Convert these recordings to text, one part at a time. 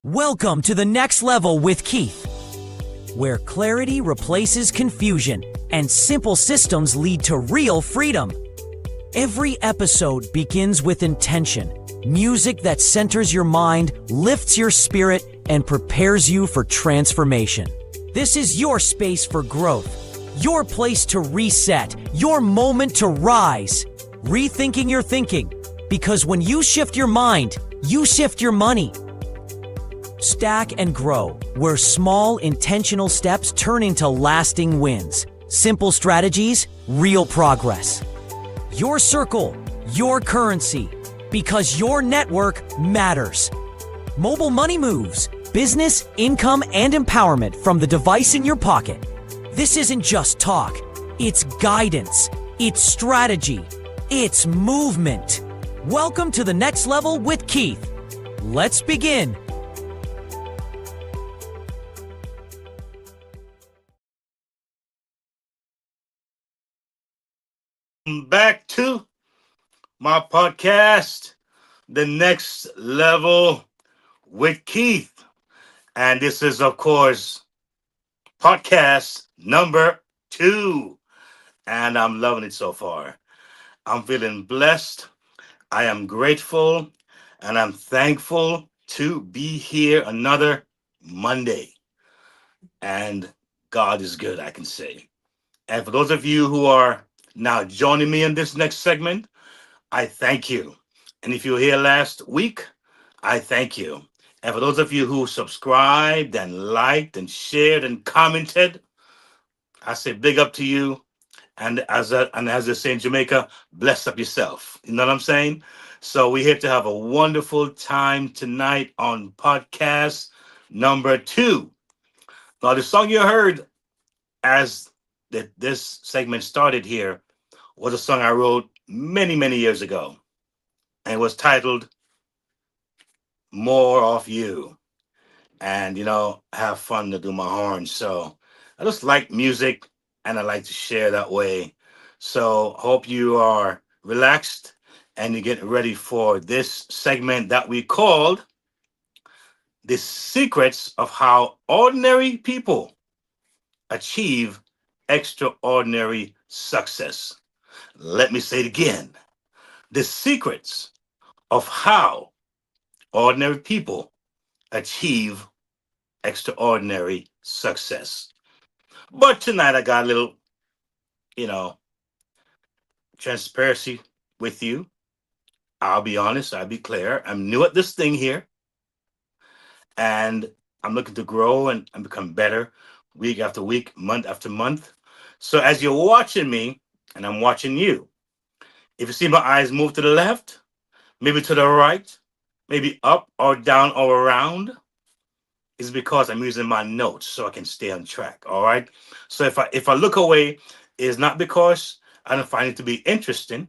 Welcome to the next level with Keith, where clarity replaces confusion and simple systems lead to real freedom. Every episode begins with intention, music that centers your mind, lifts your spirit, and prepares you for transformation. This is your space for growth, your place to reset, your moment to rise. Rethinking your thinking, because when you shift your mind, you shift your money. Stack and grow, where small intentional steps turn into lasting wins. Simple strategies, real progress. Your circle, your currency, because your network matters. Mobile money moves, business, income, and empowerment from the device in your pocket. This isn't just talk, it's guidance, it's strategy, it's movement. Welcome to the next level with Keith. Let's begin. Back to my podcast, The Next Level with Keith. And this is, of course, podcast number 2. And I'm loving it so far. I'm feeling blessed. I am grateful. And I'm thankful to be here another Monday. And God is good, I can say. And for those of you who are now joining me in this next segment, I thank you. And if you were here last week, I thank you. And for those of you who subscribed and liked and shared and commented, I say big up to you. And as they say in Jamaica, bless up yourself. You know what I'm saying? So we're here to have a wonderful time tonight on podcast number 2. Now the song you heard as this segment started here was a song I wrote many, many years ago. And it was titled More of You. And I have fun to do my horns. So I just like music and I like to share that way. So hope you are relaxed and you get ready for this segment that we called The Secrets of How Ordinary People Achieve Extraordinary Success. Let me say it again. The secrets of how ordinary people achieve extraordinary success. But tonight I got a little, you know, transparency with you. I'll be honest, I'll be clear. I'm new at this thing here and I'm looking to grow and become better week after week, month after month. So as you're watching me and I'm watching you, if you see my eyes move to the left, maybe to the right, maybe up or down or around, is because I'm using my notes so I can stay on track. All right. So if I look away, it's not because I don't find it to be interesting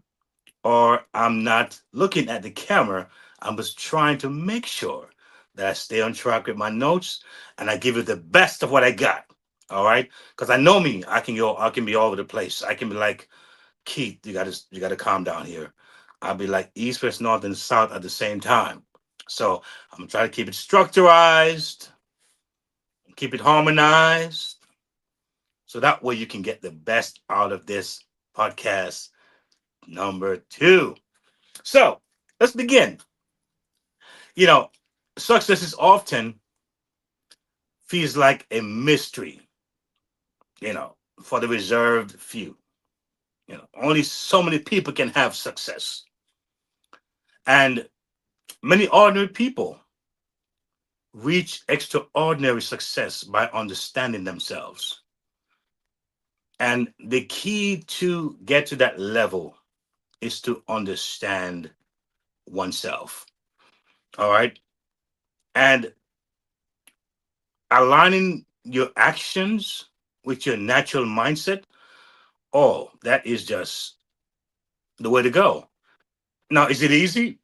or I'm not looking at the camera. I'm just trying to make sure that I stay on track with my notes and I give you the best of what I got. All right. Because I know me, I can be all over the place. I can be like, Keith, you gotta calm down here. I'll be like east, west, north, and south at the same time. So I'm trying to keep it structurized, keep it harmonized, so that way you can get the best out of this podcast number 2. So let's begin. You know, success is often feels like a mystery, for the reserved few. Only so many people can have success. And many ordinary people reach extraordinary success by understanding themselves. And the key to get to that level is to understand oneself. All right. And aligning your actions with your natural mindset, oh, that is just the way to go. Now, is it easy?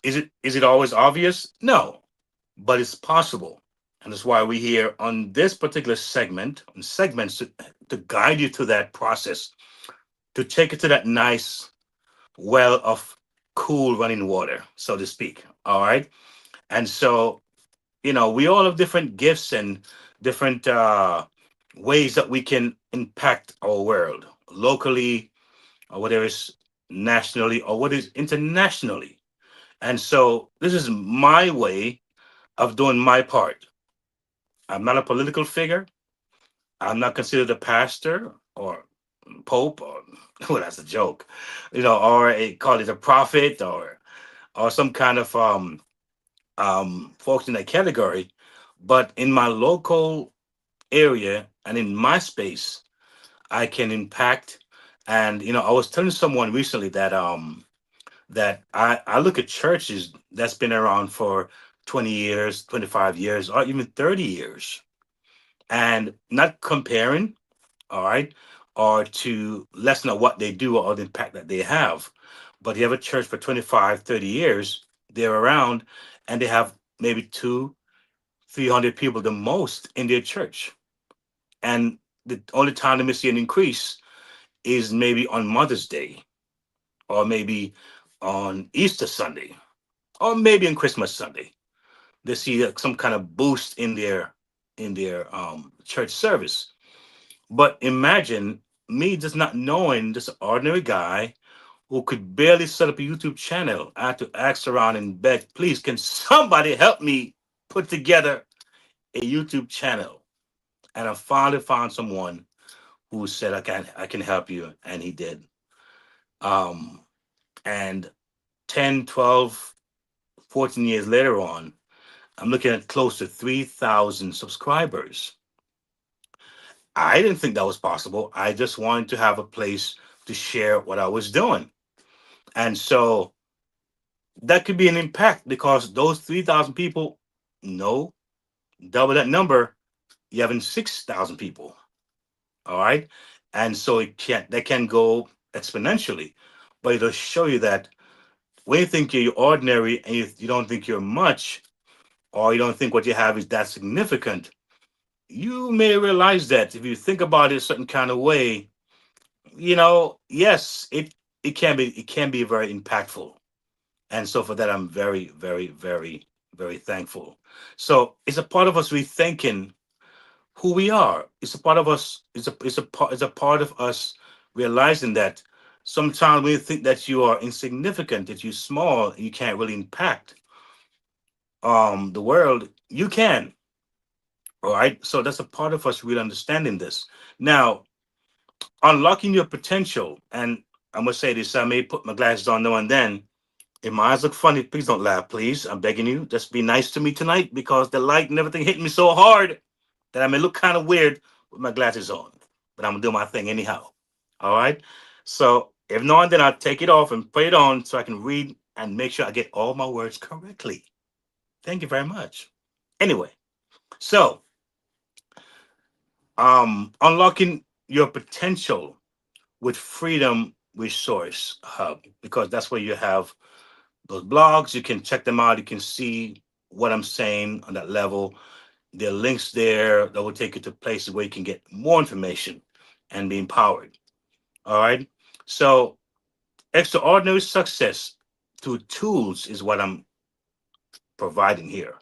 Is it always obvious? No, but it's possible. And that's why we're here on this particular segment, on segments to guide you through that process, to take it to that nice well of cool running water, so to speak. All right. And so, we all have different gifts and different ways that we can impact our world locally, or whatever is nationally, or what is internationally. And so, this is my way of doing my part. I'm not a political figure. I'm not considered a pastor or pope, or well, that's a joke, or call it a prophet, or some kind of folks in that category. But in my local area and in my space, I can impact. And I was telling someone recently that I look at churches that's been around for 20 years, 25 years, or even 30 years, and not comparing, all right, or to lessen of what they do or the impact that they have. But you have a church for 25, 30 years, they're around, and they have maybe two, 300 people the most in their church. And the only time they may see an increase is maybe on Mother's Day, or maybe on Easter Sunday, or maybe on Christmas Sunday. They see some kind of boost in their church service. But imagine me just not knowing, this ordinary guy who could barely set up a YouTube channel. I had to ask around and beg, please, can somebody help me put together a YouTube channel? And I finally found someone who said, I can help you. And he did. Um, and 10, 12, 14 years later on, I'm looking at close to 3,000 subscribers. I didn't think that was possible. I just wanted to have a place to share what I was doing. And so that could be an impact because those 3,000 people, no, double that number, you having 6,000 people. All right. And so that can go exponentially. But it'll show you that when you think you're ordinary and you don't think you're much, or you don't think what you have is that significant, you may realize that if you think about it a certain kind of way, yes, it can be very impactful. And so for that, I'm very, very, very, very thankful. So it's a part of us rethinking who we are. It's a part of us. It's a part of us realizing that sometimes when you think that you are insignificant, that you're small, you can't really impact the world. You can. All right. So that's a part of us really understanding this. Now, unlocking your potential, and I'm gonna say this. I may put my glasses on now and then. If my eyes look funny, please don't laugh, please. I'm begging you. Just be nice to me tonight because the light and everything hit me so hard that I may look kind of weird with my glasses on. But I'm gonna do my thing anyhow. All right. So if not, then I'll take it off and put it on so I can read and make sure I get all my words correctly. Thank you very much. Anyway, so unlocking your potential with Freedom Resource Hub, because that's where you have those blogs. You can check them out. You can see what I'm saying on that level. There are links there that will take you to places where you can get more information and be empowered. All right. So, extraordinary success through tools is what I'm providing here.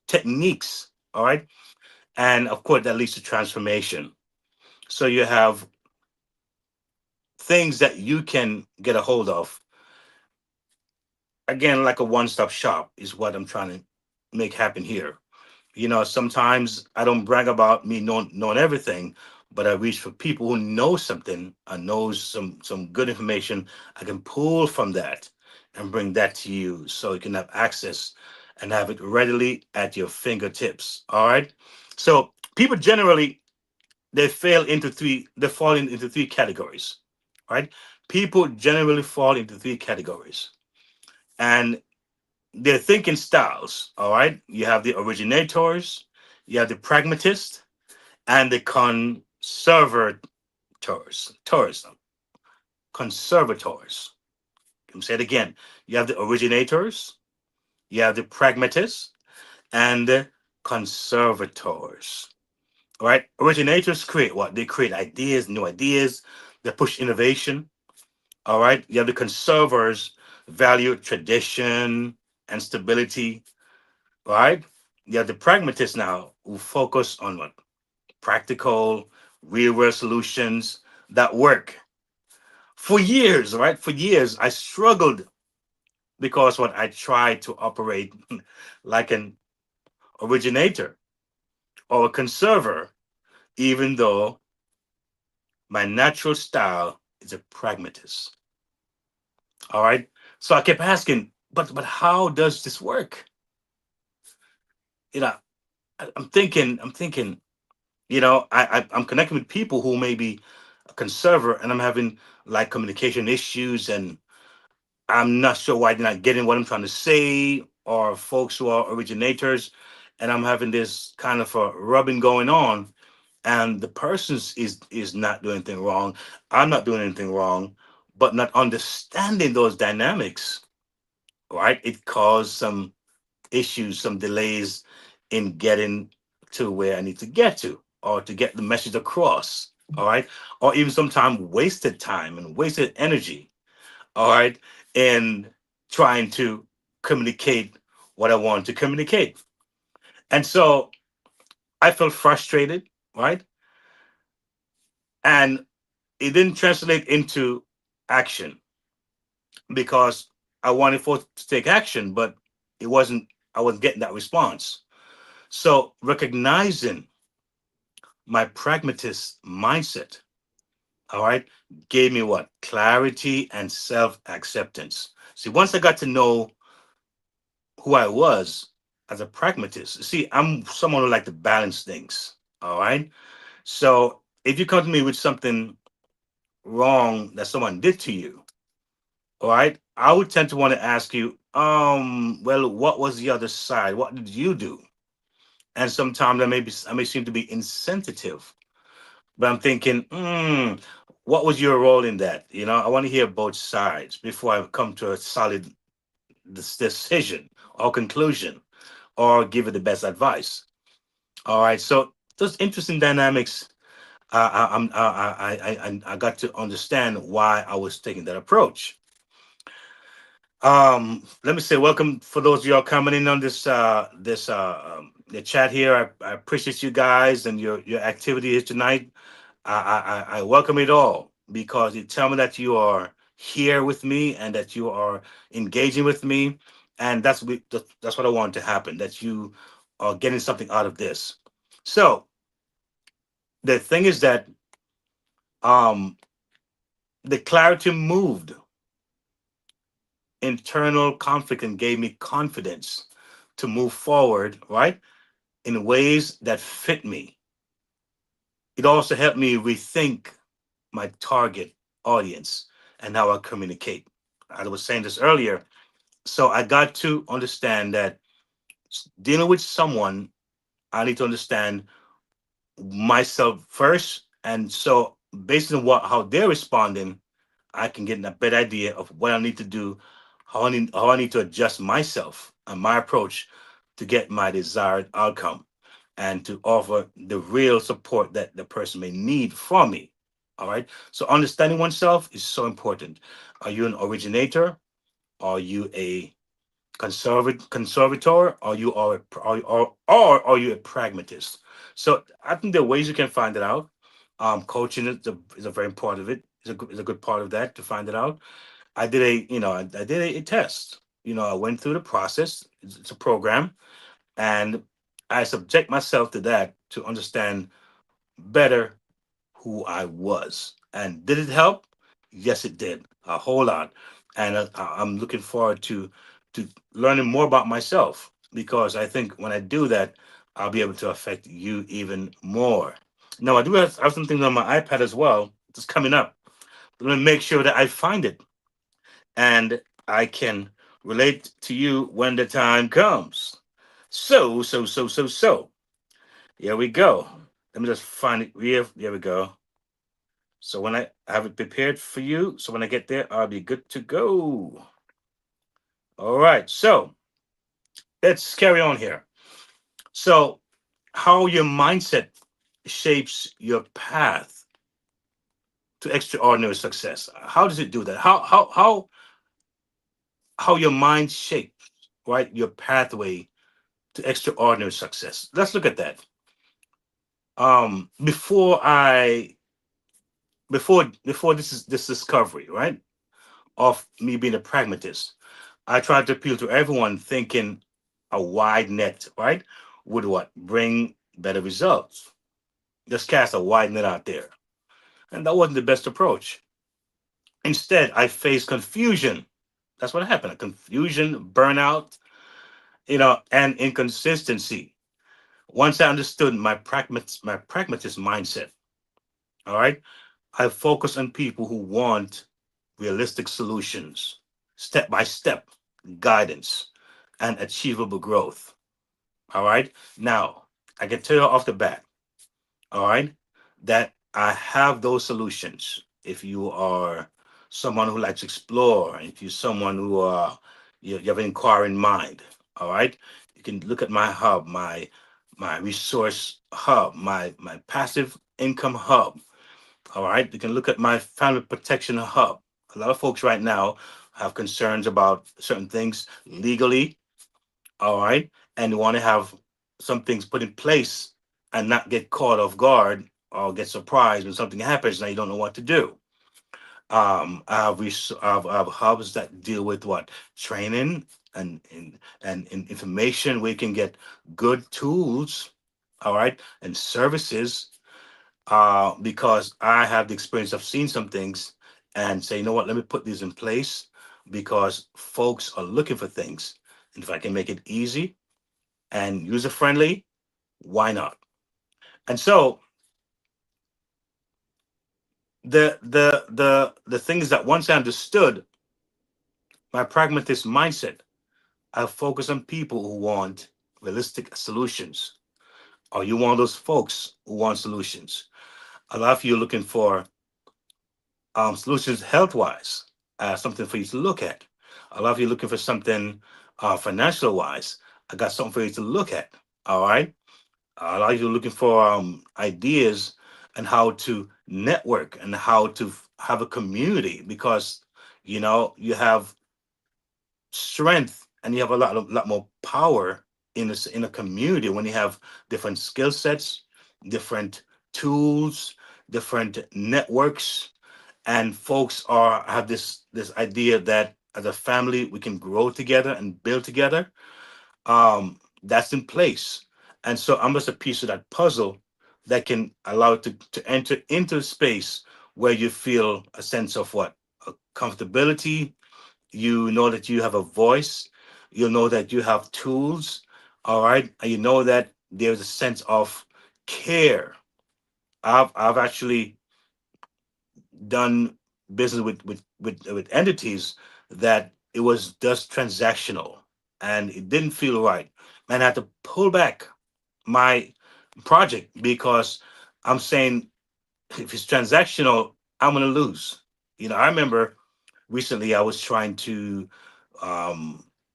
Techniques. All right. And of course, that leads to transformation. So, you have things that you can get a hold of. Again, like a one stop shop is what I'm trying to make happen here. Sometimes I don't brag about me knowing everything, but I reach for people who know something and knows some good information. I can pull from that and bring that to you so you can have access and have it readily at your fingertips. All right. So people generally they fall into three categories. Right? People generally fall into three categories. And their thinking styles. All right. You have the originators, you have the pragmatist, and the tourism, conservators. Let me say it again. You have the originators, you have the pragmatists, and the conservators. All right. Originators create what? They create ideas, new ideas. They push innovation. All right. You have the conservers, value tradition and stability. Right? You have the pragmatists now who focus on what? Practical, real world solutions that work. For years, right? For years, I struggled because what I tried to operate like an originator or a conserver, even though my natural style is a pragmatist. All right. So I kept asking, but how does this work? You know, I'm thinking, I'm connecting with people who may be a conservator and I'm having like communication issues and I'm not sure why they're not getting what I'm trying to say, or folks who are originators and I'm having this kind of a rubbing going on, and the person's is not doing anything wrong. I'm not doing anything wrong, but not understanding those dynamics, right? It caused some issues, some delays in getting to where I need to get to, or to get the message across. All right. Or even sometimes wasted time and wasted energy. All right. In trying to communicate what I want to communicate. And so I felt frustrated, right? And it didn't translate into action because I wanted folks to take action, but I wasn't getting that response. So recognizing my pragmatist mindset, all right, gave me what? Clarity and self acceptance. See, once I got to know who I was as a pragmatist, see, I'm someone who like to balance things, all right? So if you come to me with something wrong that someone did to you, all right, I would tend to want to ask you, well, what was the other side? What did you do? And sometimes I may seem to be insensitive, but I'm thinking, what was your role in that? I want to hear both sides before I come to a solid decision or conclusion or give it the best advice. All right, so those interesting dynamics. I got to understand why I was taking that approach. Let me say welcome for those of y'all coming in on the chat here. I appreciate you guys and your activity here tonight. I welcome it all because you tell me that you are here with me and that you are engaging with me, and that's what I want to happen. That you are getting something out of this. So the thing is that um, the clarity moved internal conflict and gave me confidence to move forward, right, in ways that fit me. It also helped me rethink my target audience and how I communicate. I was saying this earlier. So I got to understand that dealing with someone, I need to understand myself first. And so based on how they're responding, I can get a better idea of what I need to do, how I need to adjust myself and my approach to get my desired outcome and to offer the real support that the person may need from me. All right. So understanding oneself is so important. Are you an originator? Are you a conservator? Are you or are you a pragmatist? So I think there are ways you can find it out. Coaching is a very important of it. Is a good part of that to find it out. I did I did a test. I went through the process. It's a program, and I subject myself to that to understand better who I was. And did it help? Yes, it did a whole lot. And I'm looking forward to learning more about myself because I think when I do that, I'll be able to affect you even more. Now, I have some things on my iPad as well. It's coming up. I'm going to make sure that I find it and I can relate to you when the time comes. So. Here we go. Let me just find it. Here we go. So when I have it prepared for you, so when I get there, I'll be good to go. All right. So let's carry on here. So how your mindset shapes your path to extraordinary success. How does it do that? How your mind shapes, right, your pathway to extraordinary success. Let's look at that. Before I before this discovery, right, of me being a pragmatist, I tried to appeal to everyone thinking a wide net, right, would what? Bring better results. Just cast a wide net out there. And that wasn't the best approach. Instead, I faced confusion. That's what happened. Confusion, burnout, and inconsistency. Once I understood my pragmatist mindset, all right, I focus on people who want realistic solutions, step by step guidance, and achievable growth. All right. Now, I can tell you off the bat, all right, that I have those solutions. If you are someone who likes to explore, if you're someone who you have an inquiring mind, all right, you can look at my hub, my resource hub, my passive income hub. All right, you can look at my family protection hub. A lot of folks right now have concerns about certain things legally, all right, and want to have some things put in place and not get caught off guard or get surprised when something happens and you don't know what to do. I have hubs that deal with what training and information where you can get good tools, all right, and services. Because I have the experience of seeing some things and say, you know what, let me put these in place because folks are looking for things. And if I can make it easy and user friendly, why not? And so The things that once I understood, my pragmatist mindset, I focus on people who want realistic solutions. Are you one of those folks who want solutions? A lot of you are looking for solutions health wise, something for you to look at. A lot of you are looking for something financial wise. I got something for you to look at. All right. A lot of you are looking for ideas and how to network and how to have a community because you have strength and you have a lot more power in a community when you have different skill sets, different tools, different networks, and folks are have this idea that as a family we can grow together and build together. That's in place, and so I'm just a piece of that puzzle that can allow it to enter into a space where you feel a sense of what a comfortability. You know that you have a voice. You know that you have tools. All right, and you know that there's a sense of care. I've actually done business with entities that it was just transactional and it didn't feel right. And I had to pull back my project because I'm saying if it's transactional, I'm gonna lose. I remember recently I was trying to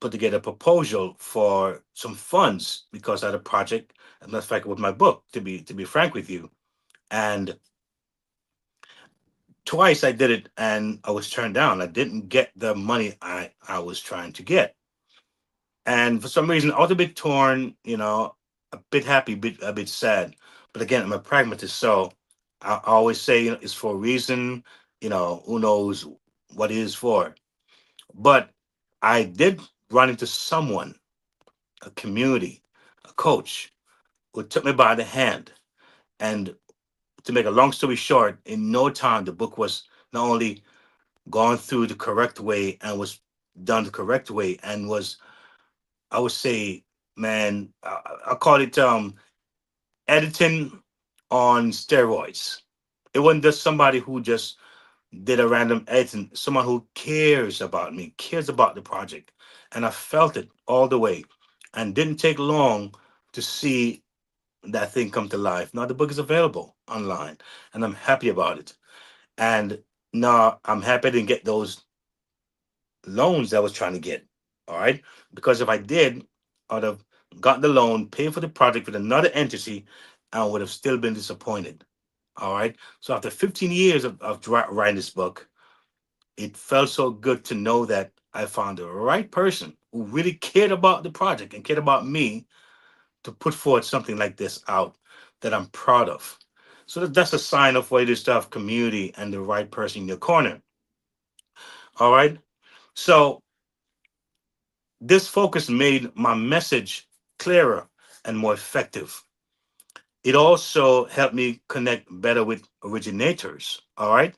put together a proposal for some funds because I had a project, as a matter of fact, with my book, to be frank with you. And twice I did it and I was turned down. I didn't get the money I was trying to get. And for some reason, I was a bit torn, a bit happy, a bit sad. But again, I'm a pragmatist. So I always say, it's for a reason, who knows what it is for. But I did run into someone, a community, a coach, who took me by the hand. And to make a long story short, in no time, the book was not only gone through the correct way and was done the correct way and was, I would say, man, I call it editing on steroids. It wasn't just somebody who just did a random editing, someone who cares about me, cares about the project. And I felt it all the way and didn't take long to see that thing come to life. Now the book is available online and I'm happy about it. And now I'm happy I didn't get those loans that I was trying to get. All right. Because if I did, I'd have gotten the loan, paid for the project with another entity, and I would have still been disappointed. All right. So after 15 years of writing this book, it felt so good to know that I found the right person who really cared about the project and cared about me to put forward something like this out that I'm proud of. So that's a sign of what it is to have community and the right person in your corner. All right. So this focus made my message clearer and more effective. It also helped me connect better with originators, all right,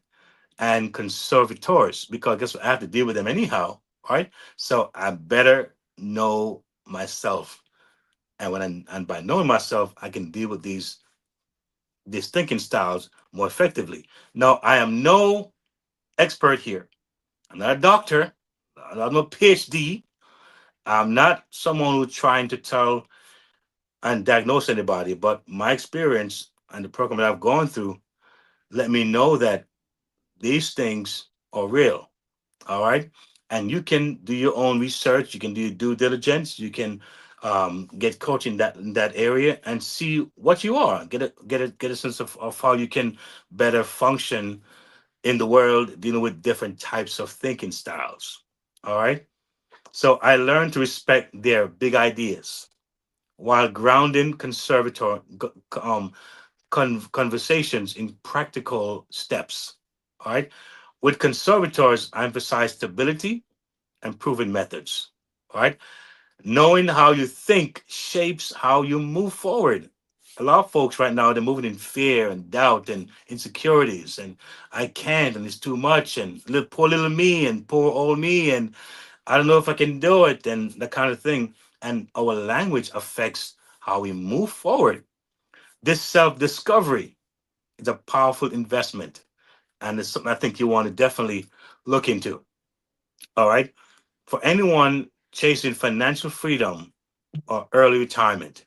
and conservators, because guess what? I have to deal with them anyhow, right? So I better know myself. And by knowing myself, I can deal with these thinking styles more effectively. Now, I am no expert here. I'm not a doctor. I'm no PhD. I'm not someone who's trying to tell and diagnose anybody, but my experience and the program that I've gone through let me know that these things are real. All right. And you can do your own research, you can do your due diligence, you can get coaching in that area and see what you are. Get a sense of how you can better function in the world dealing with different types of thinking styles. All right. So I learned to respect their big ideas while grounding conversations in practical steps. All right. With conservators, I emphasize stability and proven methods. All right. Knowing how you think shapes how you move forward. A lot of folks right now, they're moving in fear and doubt and insecurities, and I can't, and it's too much, and poor little me, and poor old me, and I don't know if I can do it, and that kind of thing. And our language affects how we move forward. This self discovery is a powerful investment. and it's something I think you want to definitely look into. All right. For anyone chasing financial freedom or early retirement,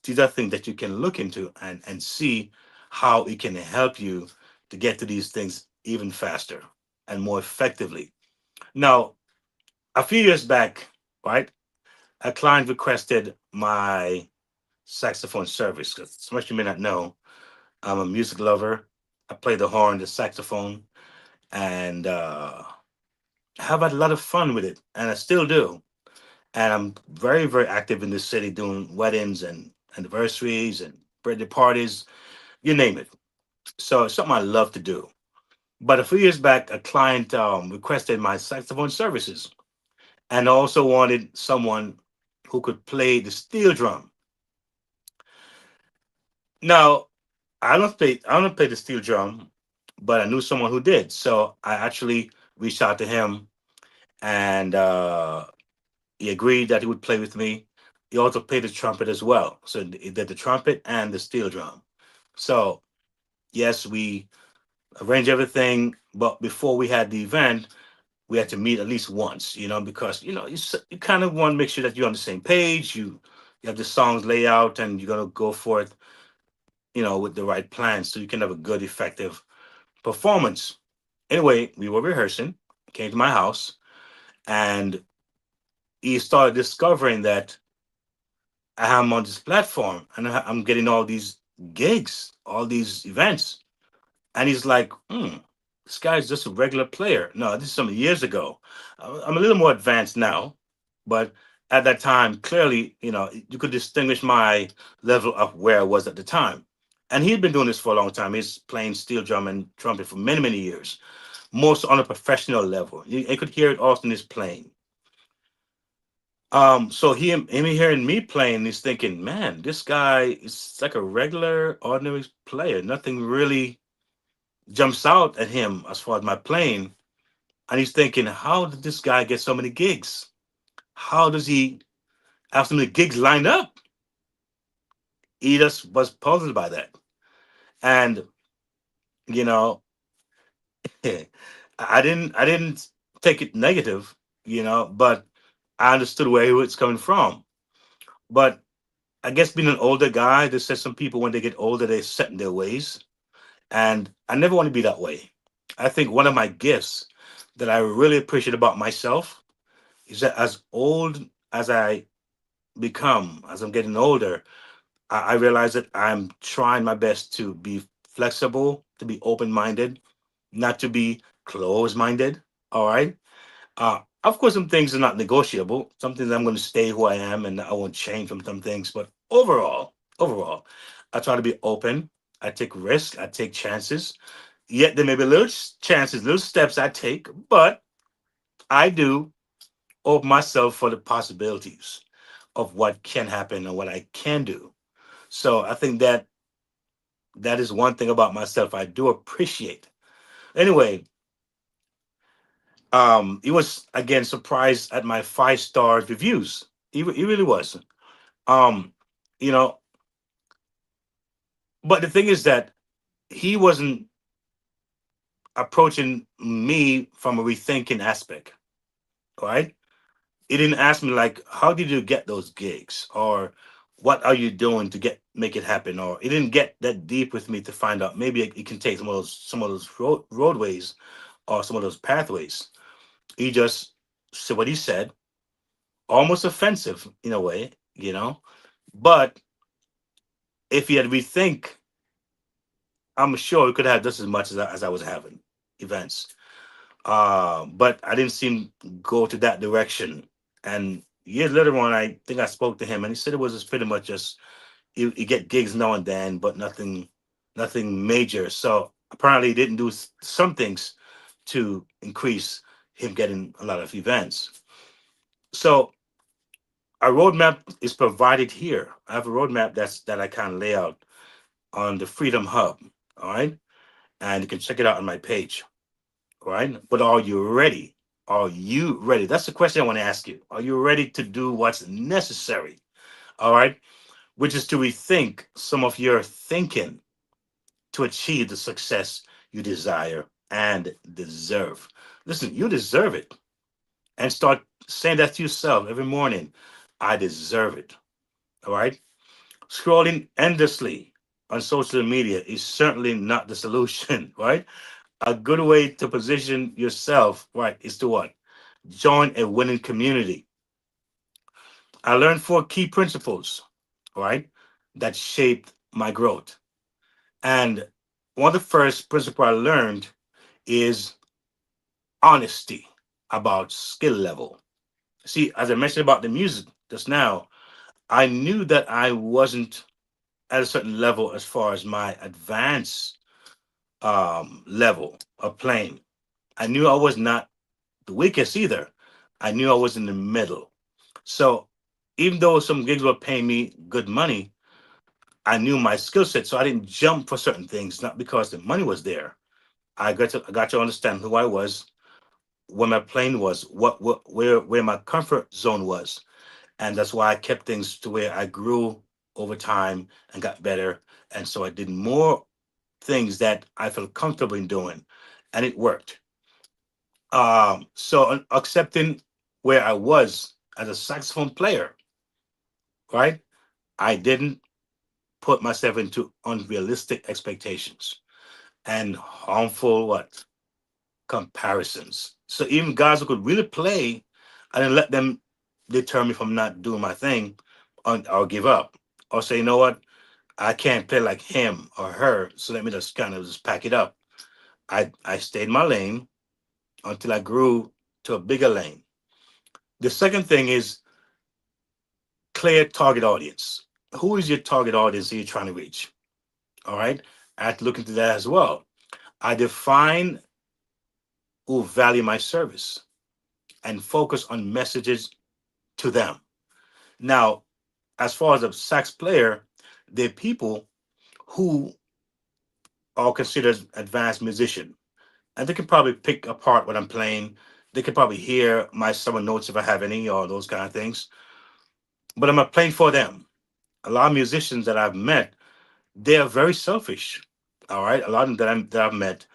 these are things that you can look into and see how it can help you to get to these things even faster and more effectively. Now, a few years back, right, a client requested my saxophone service. 'Cause so much you may not know, I'm a music lover. I play the horn, the saxophone, and have had a lot of fun with it, and I still do. And I'm very, very active in this city doing weddings and anniversaries and birthday parties, you name it. So it's something I love to do. But a few years back, a client requested my saxophone services and also wanted someone who could play the steel drum. Now, I don't play the steel drum, but I knew someone who did. So I actually reached out to him, and he agreed that he would play with me. He also played the trumpet as well. So he did the trumpet and the steel drum. So yes, we arranged everything, but before we had the event, we had to meet at least once, because you kind of want to make sure that you're on the same page. You have the songs laid out, and you're gonna go for it, with the right plan, so you can have a good, effective performance. Anyway, we were rehearsing, came to my house, and he started discovering that I'm on this platform and I'm getting all these gigs, all these events. And he's like, this guy's just a regular player. No, this is some years ago. I'm a little more advanced now, but at that time, clearly, you could distinguish my level of where I was at the time. And he'd been doing this for a long time. He's playing steel drum and trumpet for many, many years, most on a professional level. You could hear it also in his playing. So him hearing me playing, he's thinking, man, this guy is like a regular, ordinary player. Nothing really jumps out at him as far as my playing. And he's thinking, how did this guy get so many gigs? How does he have so many gigs lined up? He just was puzzled by that. And, you know, I didn't take it negative, but I understood where he was coming from. But I guess being an older guy, there's says some people when they get older, they set in their ways. And I never want to be that way. I think one of my gifts that I really appreciate about myself is that as old as I become, as I'm getting older, I realize that I'm trying my best to be flexible, to be open minded, not to be closed minded. All right. Of course, some things are not negotiable. Some things I'm going to stay who I am and I won't change from some things. But overall, I try to be open. I take risks. I take chances. Yet there may be little chances, little steps I take, but I do open myself for the possibilities of what can happen and what I can do. So I think that is one thing about myself I do appreciate. Anyway, he was again surprised at my 5 star reviews. He really was. Um, you know, but the thing is that he wasn't approaching me from a rethinking aspect, right? He didn't ask me like, how did you get those gigs? Or what are you doing to make it happen? Or he didn't get that deep with me to find out maybe it can take some of those roadways or some of those pathways. He just said what he said, almost offensive in a way. But if he had rethink, I'm sure he could have just as much as I was having events. But I didn't seem to go to that direction. And years later on, I think I spoke to him, and he said it was just pretty much just you get gigs now and then, but nothing major. So apparently, he didn't do some things to increase him getting a lot of events. So a roadmap is provided here. I have a roadmap that I kind of lay out on the Freedom Hub. All right, and you can check it out on my page. All right, but are you ready? Are you ready? That's the question I want to ask you. Are you ready to do what's necessary? All right, which is to rethink some of your thinking to achieve the success you desire and deserve. Listen, you deserve it. And start saying that to yourself every morning. I deserve it. All right. Scrolling endlessly on social media is certainly not the solution, right? A good way to position yourself, right, is to what? Join a winning community. I learned four key principles, right, that shaped my growth. And one of the first principle I learned is honesty about skill level. See, as I mentioned about the music just now, I knew that I wasn't at a certain level as far as my advanced level of playing. I knew I was not the weakest either. I knew I was in the middle. So even though some gigs were paying me good money, I knew my skill set. So I didn't jump for certain things, not because the money was there. I got to understand who I was, where my plane was, where my comfort zone was. And that's why I kept things to where I grew over time and got better. And so I did more things that I felt comfortable in doing, and it worked. So accepting where I was as a saxophone player, right? I didn't put myself into unrealistic expectations and harmful what comparisons. So even guys who could really play, I didn't let them deter me from not doing my thing, or give up, or say, you know what, I can't play like him or her, so let me just kind of just pack it up. I stayed in my lane until I grew to a bigger lane. The second thing is clear target audience. Who is your target audience that you're trying to reach? All right. I had to look into that as well. I define who value my service and focus on messages to them. Now, as far as a sax player, they're people who are considered advanced musician, and they can probably pick apart what I'm playing. They can probably hear my summer notes if I have any, or those kind of things. But I'm not playing for them. A lot of musicians that I've met, they are very selfish. All right, a lot of them that I've met,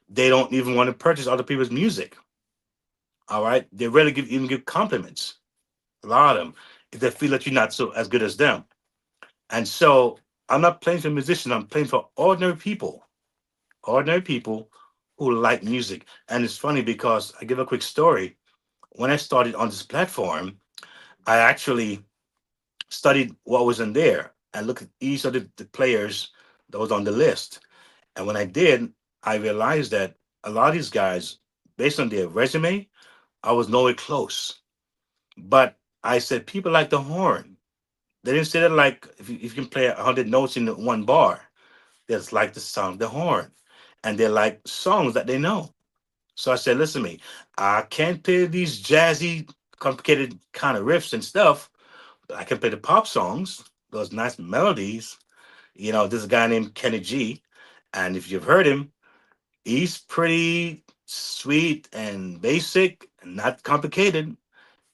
they don't even want to purchase other people's music. All right, they rarely even give compliments. A lot of them, if they feel that you're not so as good as them. And so I'm not playing for musicians. I'm playing for ordinary people who like music. And it's funny because I give a quick story. When I started on this platform, I actually studied what was in there and looked at each of the players that was on the list. And when I did, I realized that a lot of these guys, based on their resume, I was nowhere close. But I said people like the horn. They didn't say that like if you can play 100 notes in one bar. They just like the sound of the horn, and they like songs that they know. So I said, listen to me, I can't play these jazzy, complicated kind of riffs and stuff, but I can play the pop songs, those nice melodies. This guy named Kenny G, and if you've heard him, he's pretty sweet and basic and not complicated.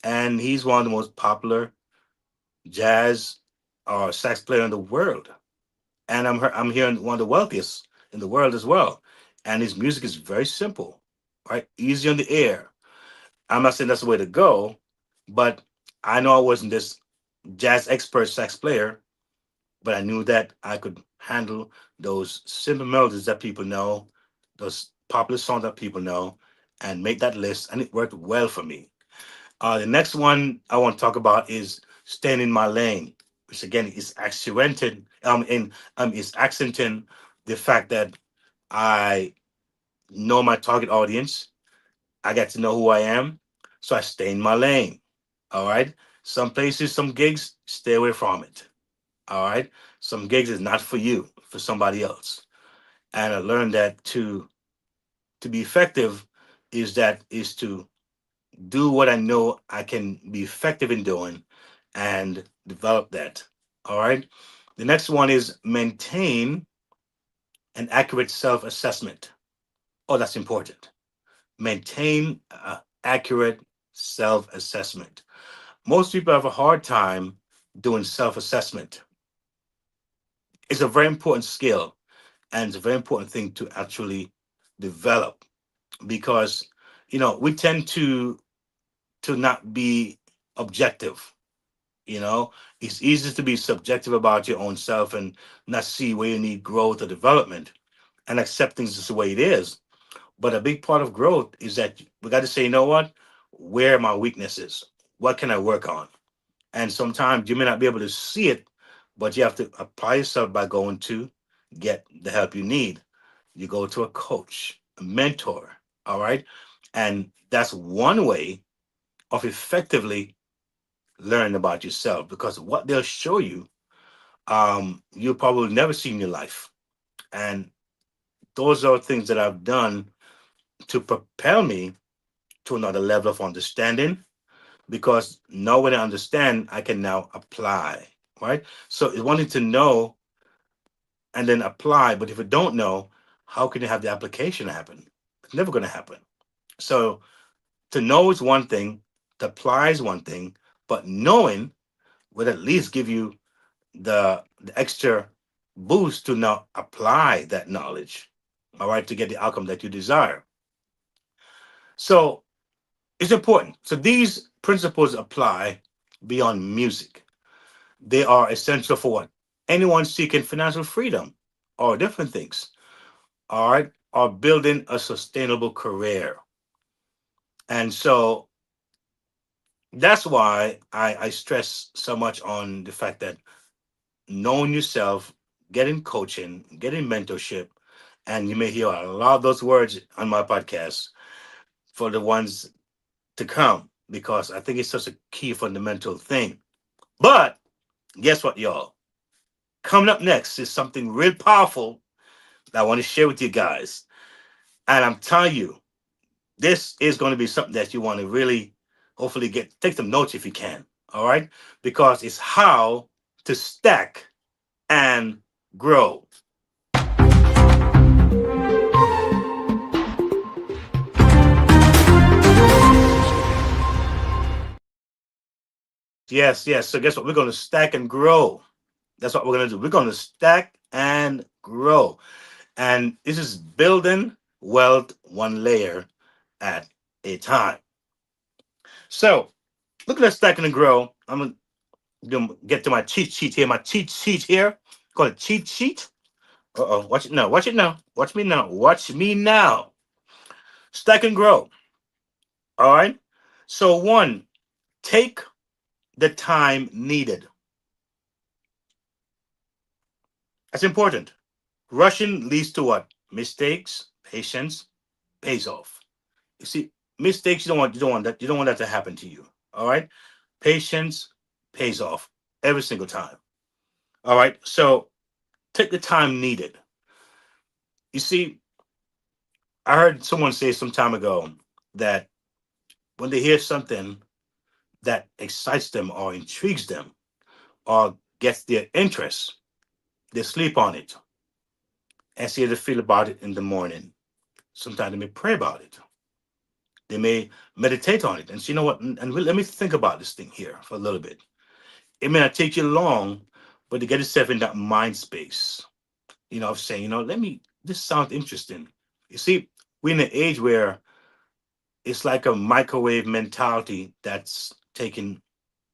And he's one of the most popular jazz or sax player in the world. And I'm hearing one of the wealthiest in the world as well. And his music is very simple, right? Easy on the ear. I'm not saying that's the way to go, but I know I wasn't this jazz expert sax player, but I knew that I could handle those simple melodies that people know, those popular songs that people know, and make that list. And it worked well for me. The next one I want to talk about is staying in my lane, which again is accenting the fact that I know my target audience. I get to know who I am, so I stay in my lane. All right. Some places, some gigs, stay away from it. All right. Some gigs is not for you, for somebody else. And I learned that to be effective is to do what I know I can be effective in doing and develop that. All right. The next one is maintain an accurate self assessment. Oh, that's important. Maintain accurate self assessment. Most people have a hard time doing self assessment. It's a very important skill, and it's a very important thing to actually develop, because we tend to not be objective. It's easy to be subjective about your own self and not see where you need growth or development and accept things just the way it is. But a big part of growth is that we got to say, what, where are my weaknesses, what can I work on? And sometimes you may not be able to see it, but you have to apply yourself by going to get the help you need. You go to a coach, a mentor, all right? And that's one way of effectively learning about yourself, because what they'll show you, you'll probably never see in your life. And those are things that I've done to propel me to another level of understanding, because now when I understand, I can now apply, right? So it's wanting to know and then apply. But if you don't know, how can you have the application happen? It's never going to happen. So to know is one thing, to apply is one thing, but knowing would at least give you the extra boost to now apply that knowledge, all right, to get the outcome that you desire. So it's important. So these principles apply beyond music. They are essential for what? Anyone seeking financial freedom or different things, all right, or building a sustainable career. And so that's why I stress so much on the fact that knowing yourself, getting coaching, getting mentorship, and you may hear a lot of those words on my podcast for the ones to come, because I think it's such a key fundamental thing. But guess what, y'all? Coming up next is something real powerful that I want to share with you guys. And I'm telling you, this is going to be something that you want to really hopefully take some notes if you can. All right? Because it's how to stack and grow. Yes, yes. So guess what? We're going to stack and grow. That's what we're going to do. We're going to stack and grow. And this is building wealth one layer at a time. So look at that stacking and grow. I'm going to get to my cheat sheet here. My cheat sheet here. Call it cheat sheet. Uh-oh. Watch it now. Watch it now. Watch me now. Watch me now. Stack and grow. All right. So one, take the time needed. That's important. Rushing leads to what? Mistakes. Patience pays off. You see, mistakes, you don't want that to happen to you. All right. Patience pays off every single time. All right. So take the time needed. You see, I heard someone say some time ago that when they hear something that excites them or intrigues them or gets their interest, they sleep on it and see how they feel about it in the morning. Sometimes they may pray about it. They may meditate on it and say, what? Let me think about this thing here for a little bit. It may not take you long, but to get yourself in that mind space, of saying, this sounds interesting. You see, we're in an age where it's like a microwave mentality that's taking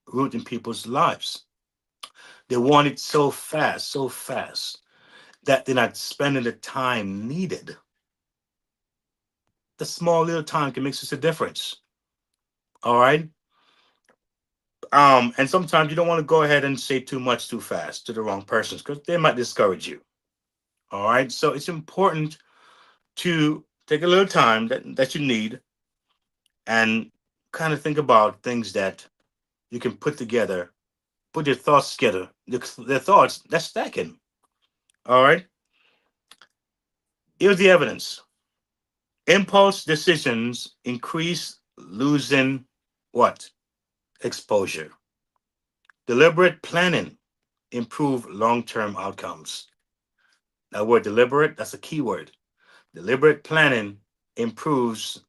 root in people's lives. They want it so fast, that they're not spending the time needed. The small little time can make such a difference. All right. And sometimes you don't want to go ahead and say too much too fast to the wrong persons, because they might discourage you. All right. So it's important to take a little time that you need and kind of think about things that you can put together, put your thoughts together. The thoughts, that's stacking. All right. Here's the evidence. Impulse decisions increase losing what? Exposure. Deliberate planning improve long-term outcomes. That word deliberate, that's a key word. Deliberate planning improves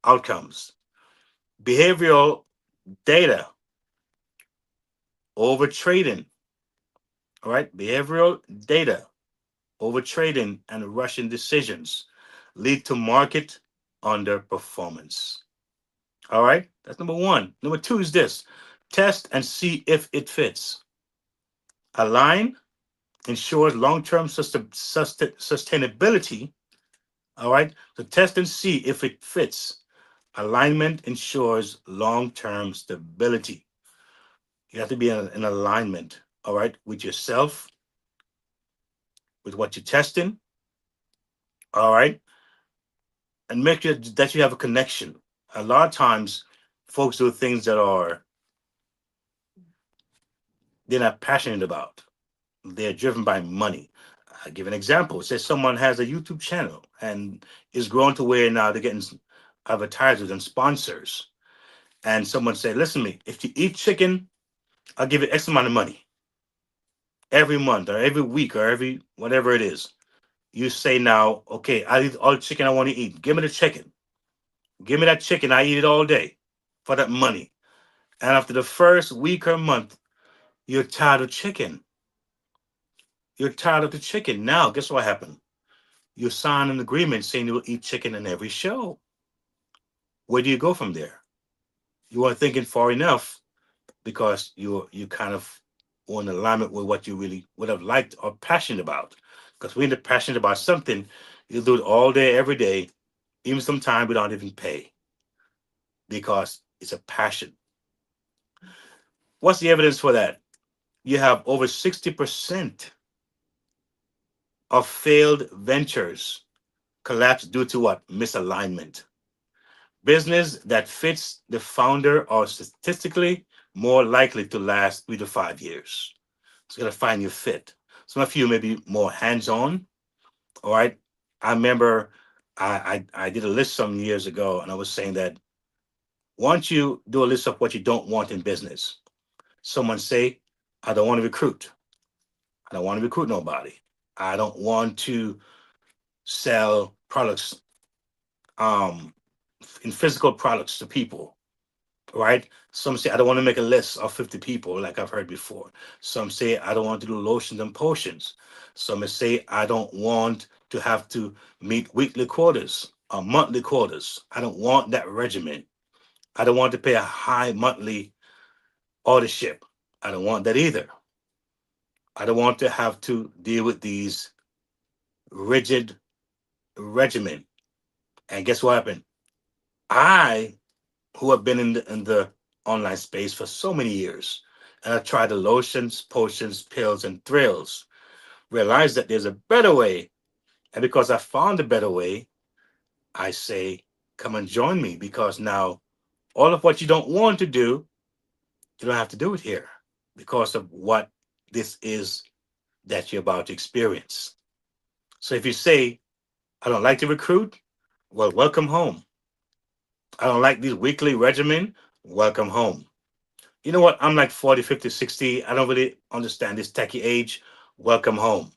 outcomes. Behavioral data over trading. All right. Behavioral data over trading and rushing decisions lead to market underperformance. All right, that's number one. Number two is this: test and see if it fits. Align ensures long term sustainability. All right, so test and see if it fits. Alignment ensures long term stability. You have to be in alignment, all right, with yourself, with what you're testing, all right, and make sure that you have a connection. A lot of times, folks do things that are they're not passionate about. They're driven by money. I give an example. Say someone has a YouTube channel and is growing to where now they're getting advertisers and sponsors. And someone say, "Listen to me. If you eat chicken, I'll give you X amount of money every month or every week or every whatever it is." You say now, "Okay, I eat all the chicken I want to eat. Give me the chicken. Give me that chicken. I eat it all day for that money." And after the first week or month, you're tired of chicken. You're tired of the chicken. Now, guess what happened? You sign an agreement saying you'll eat chicken in every show. Where do you go from there? You weren't thinking far enough because you kind of were in alignment with what you really would have liked or passionate about. Because when you're passionate about something, you do it all day, every day, even sometimes without even pay, because it's a passion. What's the evidence for that? You have over 60% of failed ventures collapse due to what? Misalignment. Business that fits the founder are statistically more likely to last 3 to 5 years. So you gotta find your fit. Some of you may be more hands-on. All right. I remember I did a list some years ago, and I was saying that once you do a list of what you don't want in business, someone say, I don't want to recruit. I don't want to recruit nobody. I don't want to sell products um in physical products to people. Right? Some say I don't want to make a list of 50 people, like I've heard before. Some say I don't want to do lotions and potions. Some may say I don't want to have to meet weekly quotas or monthly quotas. I don't want that regimen. I don't want to pay a high monthly auditorship. I don't want that either. I don't want to have to deal with these rigid regimen. And guess what happened? I, who have been in the online space for so many years, and I've tried the lotions, potions, pills, and thrills, realized that there's a better way. And because I found a better way, I say, come and join me, because now all of what you don't want to do, you don't have to do it here because of what this is that you're about to experience. So if you say, I don't like to recruit, well, welcome home. I don't like these weekly regimen, welcome home. You know what? I'm like 40, 50, 60. I don't really understand this techie age. Welcome home.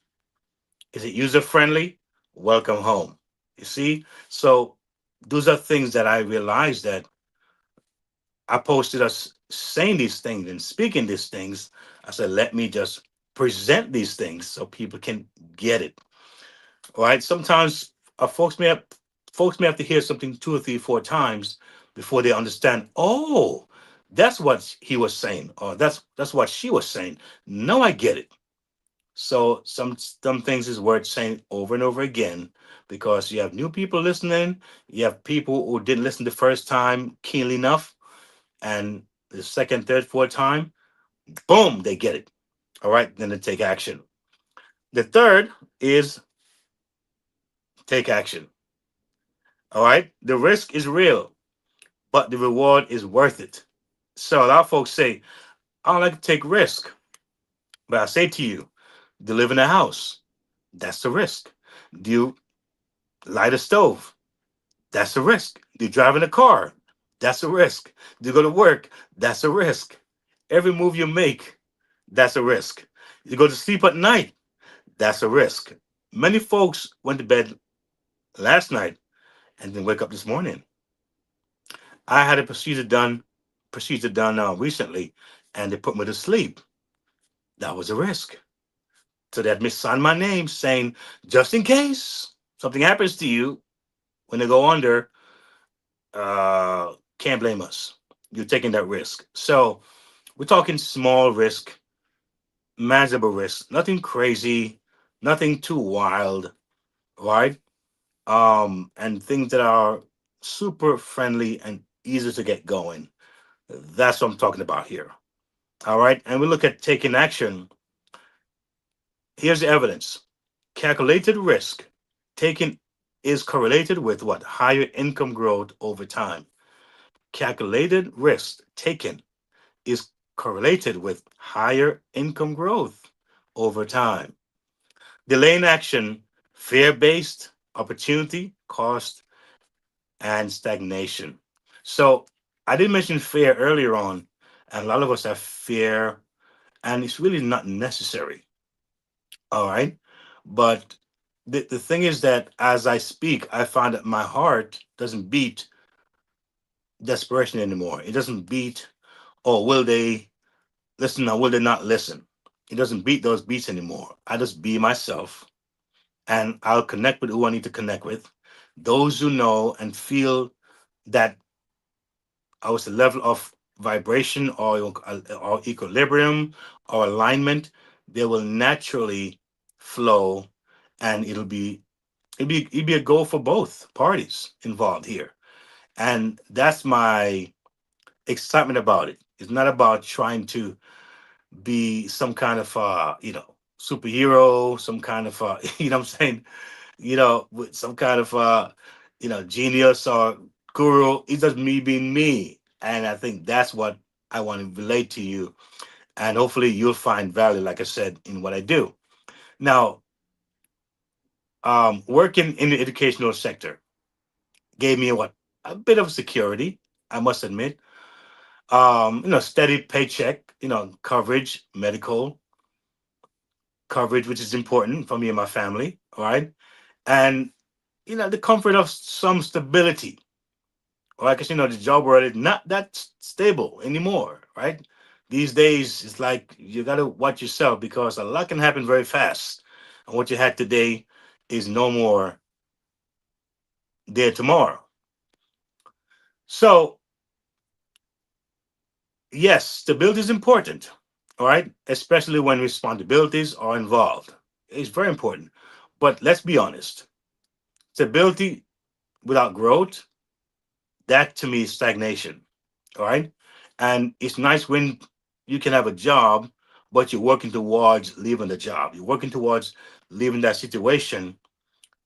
Is it user friendly? Welcome home. You see? So those are things that I realized that I posted us saying these things and speaking these things. I said, let me just present these things so people can get it. All right. Sometimes folks may have to hear something two or three, four times before they understand. Oh, that's what he was saying, or that's what she was saying. No, I get it. So some things is worth saying over and over again, because you have new people listening. You have people who didn't listen the first time keenly enough, and the second, third, fourth time, boom, they get it. All right, then they take action. The third is take action. All right, the risk is real, but the reward is worth it. So a lot of folks say, I don't like to take risk. But I say to you, do you live in a house? That's the risk. Do you light a stove? That's a risk. Do you drive in a car? That's a risk. Do you go to work? That's a risk. Every move you make, that's a risk. You go to sleep at night, that's a risk. Many folks went to bed last night and then wake up this morning. I had a procedure done recently, and they put me to sleep. That was a risk. So they had me sign my name saying, just in case something happens to you, When they go under, can't blame us. You're taking that risk. So we're talking small risk, manageable risk, nothing crazy, nothing too wild, right? And things that are super friendly and easy to get going. That's what I'm talking about here. All right. And we look at taking action. Here's the evidence. Calculated risk taken is correlated with what? Higher income growth over time. Calculated risk taken is correlated with higher income growth over time. Delaying action, fear based opportunity, cost, and stagnation. So I did mention fear earlier on, and a lot of us have fear, and it's really not necessary. All right. But the thing is that as I speak, I find that my heart doesn't beat desperation anymore. It doesn't beat, oh, will they listen or will they not listen? It doesn't beat those beats anymore. I just be myself and I'll connect with who I need to connect with. Those who know and feel that I was the level of vibration or equilibrium or alignment, they will naturally flow and it'll be a goal for both parties involved here. And that's my excitement about it. It's not about trying to be some kind of superhero, some kind of you know what I'm saying, with some kind of genius or guru. It's just me being me. And I think that's what I want to relate to you. And hopefully you'll find value, like I said, in what I do. Now, working in the educational sector gave me what? A bit of security, I must admit. Steady paycheck, coverage, medical coverage, which is important for me and my family. All right. And the comfort of some stability. All right, because the job world is not that stable anymore, right? These days it's like you gotta watch yourself because a lot can happen very fast. And what you had today is no more there tomorrow. So yes, stability is important, all right, especially when responsibilities are involved. It's very important. But let's be honest, stability without growth, that to me is stagnation, all right? And it's nice when you can have a job, but you're working towards leaving the job. You're working towards leaving that situation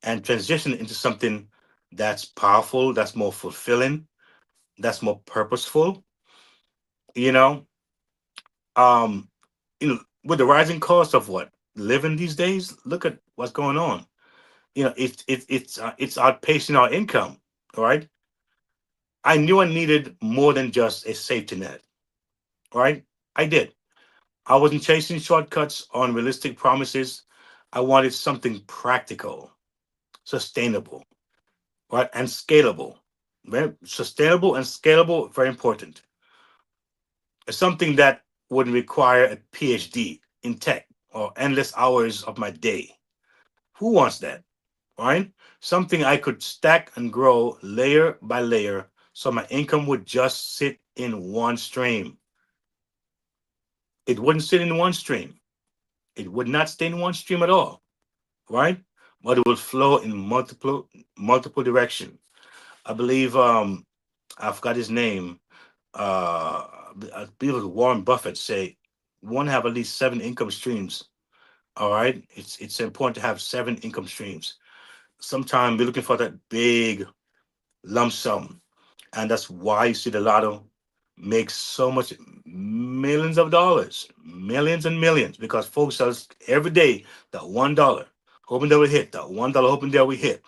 and transition into something that's powerful, that's more fulfilling, that's more purposeful, you know? Um, with the rising cost of what living these days, look at what's going on. It's outpacing our income. All right, I knew I needed more than just a safety net. All right, I did. I wasn't chasing shortcuts on realistic promises. I wanted something practical, sustainable, right, and scalable. Very sustainable and scalable, very important. It's something that wouldn't require a PhD in tech or endless hours of my day. Who wants that? Right? Something I could stack and grow layer by layer so my income would just sit in one stream. It wouldn't sit in one stream. It would not stay in one stream at all, right? But it would flow in multiple direction. I believe I forgot his name. I believe it was Warren Buffett say one have at least seven income streams. All right. It's important to have seven income streams. Sometimes we're looking for that big lump sum. And that's why you see the lotto makes so much millions of dollars, millions and millions, because folks sells every day that $1, hoping they will hit, that $1 hoping they will hit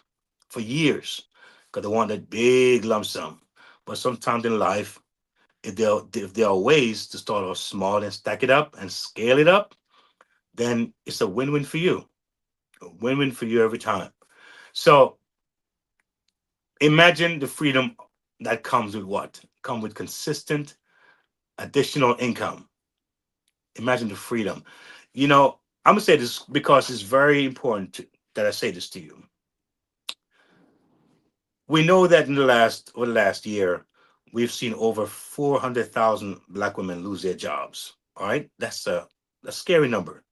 for years, because they want that big lump sum. But sometimes in life, if there are ways to start off small and stack it up and scale it up, then it's a win-win for you. A win-win for you every time. So imagine the freedom that comes with what? Come with consistent additional income. Imagine the freedom. I'm gonna say this because it's very important that I say this to you. We know that in the last year, we've seen over 400,000 black women lose their jobs. All right, that's a scary number,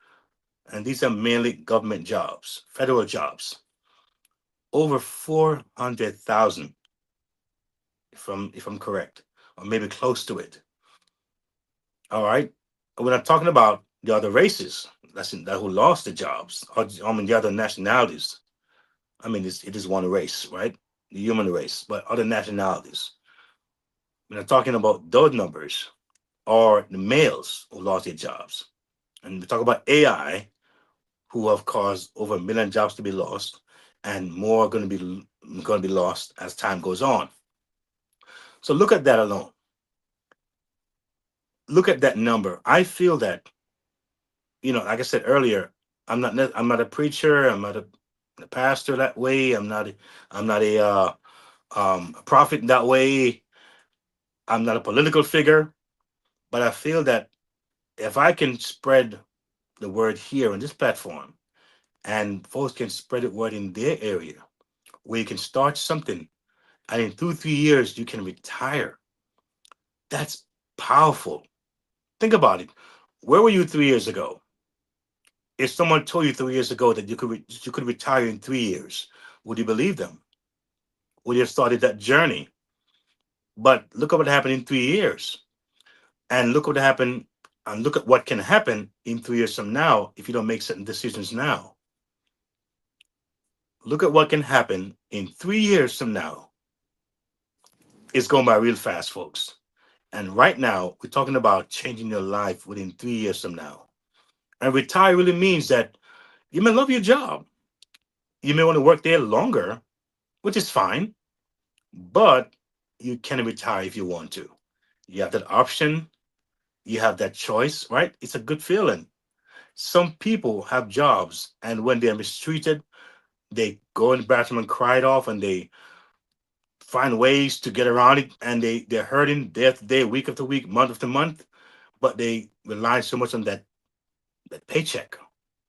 and these are mainly government jobs, federal jobs. Over 400,000, if I'm correct, or maybe close to it. All right, we're not talking about the other races that who lost the jobs, or I mean the other nationalities. I mean it is one race, right? The human race, but other nationalities. We're not talking about those numbers or the males who lost their jobs. And we talk about AI, who have caused over 1 million jobs to be lost, and more are going to be lost as time goes on. So look at that alone. Look at that number. I feel that, like I said earlier, I'm not a preacher. I'm not a pastor that way. I'm not a prophet in that way. I'm not a political figure. But I feel that if I can spread the word here on this platform, and folks can spread the word in their area, where you can start something, and in 2 3 years you can retire. That's powerful. Think about it. Where were you 3 years ago? If someone told you 3 years ago that you could retire in 3 years, would you believe them? Would you have started that journey? But look at what happened in 3 years, and look at what can happen in 3 years from now if you don't make certain decisions now. Look at what can happen in 3 years from now. It's going by real fast, folks. And right now, we're talking about changing your life within 3 years from now. And retire really means that you may love your job. You may want to work there longer, which is fine, but you can retire if you want to. You have that option, you have that choice, right? It's a good feeling. Some people have jobs, and when they're mistreated, they go in the bathroom and cry it off, and they find ways to get around it, and they're hurting day after day, week after week, month after month, but they rely so much on that paycheck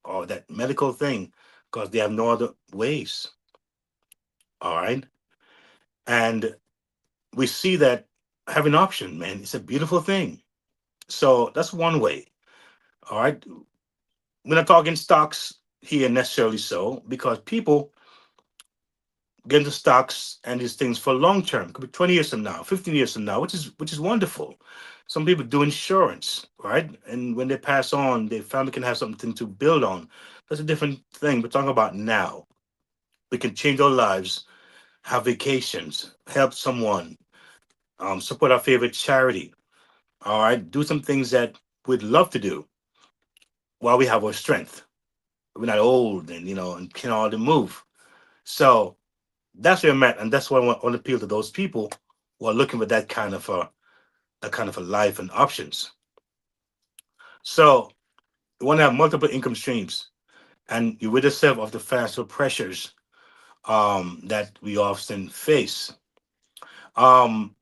or that medical thing because they have no other ways. All right. And we see that having option, man, it's a beautiful thing. So that's one way. All right. We're not talking stocks here necessarily so because people get into stocks and these things for long term. Could be 20 years from now, 15 years from now, which is wonderful. Some people do insurance, right? And when they pass on, their family can have something to build on. That's a different thing. We're talking about now. We can change our lives, have vacations, help someone, support our favorite charity. All right, do some things that we'd love to do while we have our strength. We're not old and can hardly move. So that's where I'm at, and that's why I want to appeal to those people who are looking for that kind of a life and options. So you want to have multiple income streams, and you rid yourself of the financial pressures that we often face. Um,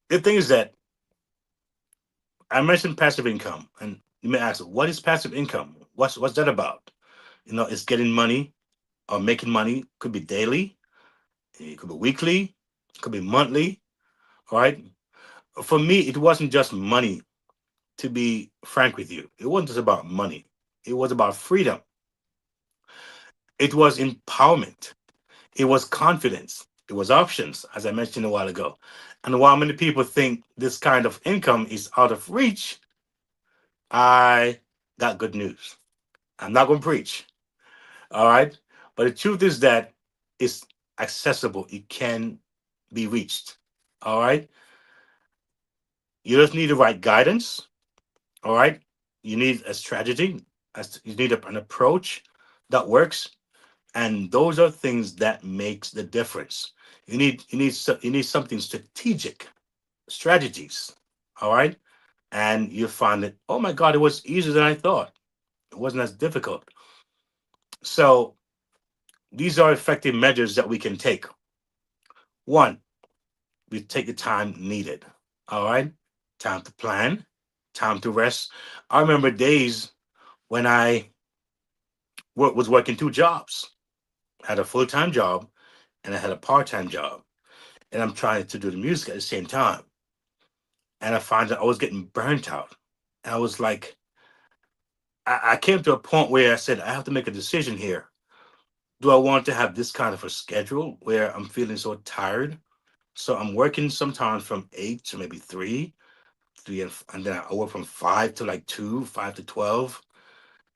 the thing is that I mentioned passive income, and you may ask, what is passive income? What's that about? It's getting money or making money. Could be daily, it could be weekly, it could be monthly. All right. For me, it wasn't just money. To be frank with you, it wasn't just about money. It was about freedom. It was empowerment. It was confidence. It was options, as I mentioned a while ago. And while many people think this kind of income is out of reach, I got good news. I'm not going to preach. All right. But the truth is that it's accessible, it can be reached. All right. You just need the right guidance. All right. You need a strategy, you need an approach that works. And those are things that makes the difference. You need something strategic, strategies. All right. And you find that, oh my God, it was easier than I thought. It wasn't as difficult. So these are effective measures that we can take. One, we take the time needed. All right. Time to plan, time to rest. I remember days when I was working two jobs. Had a full time job and I had a part-time job, and I'm trying to do the music at the same time. And I find that I was getting burnt out. And I was like, I came to a point where I said, I have to make a decision here. Do I want to have this kind of a schedule where I'm feeling so tired? So I'm working sometimes from 8 to maybe 3, 3 and then I work from 5 to like 2, 5 to 12.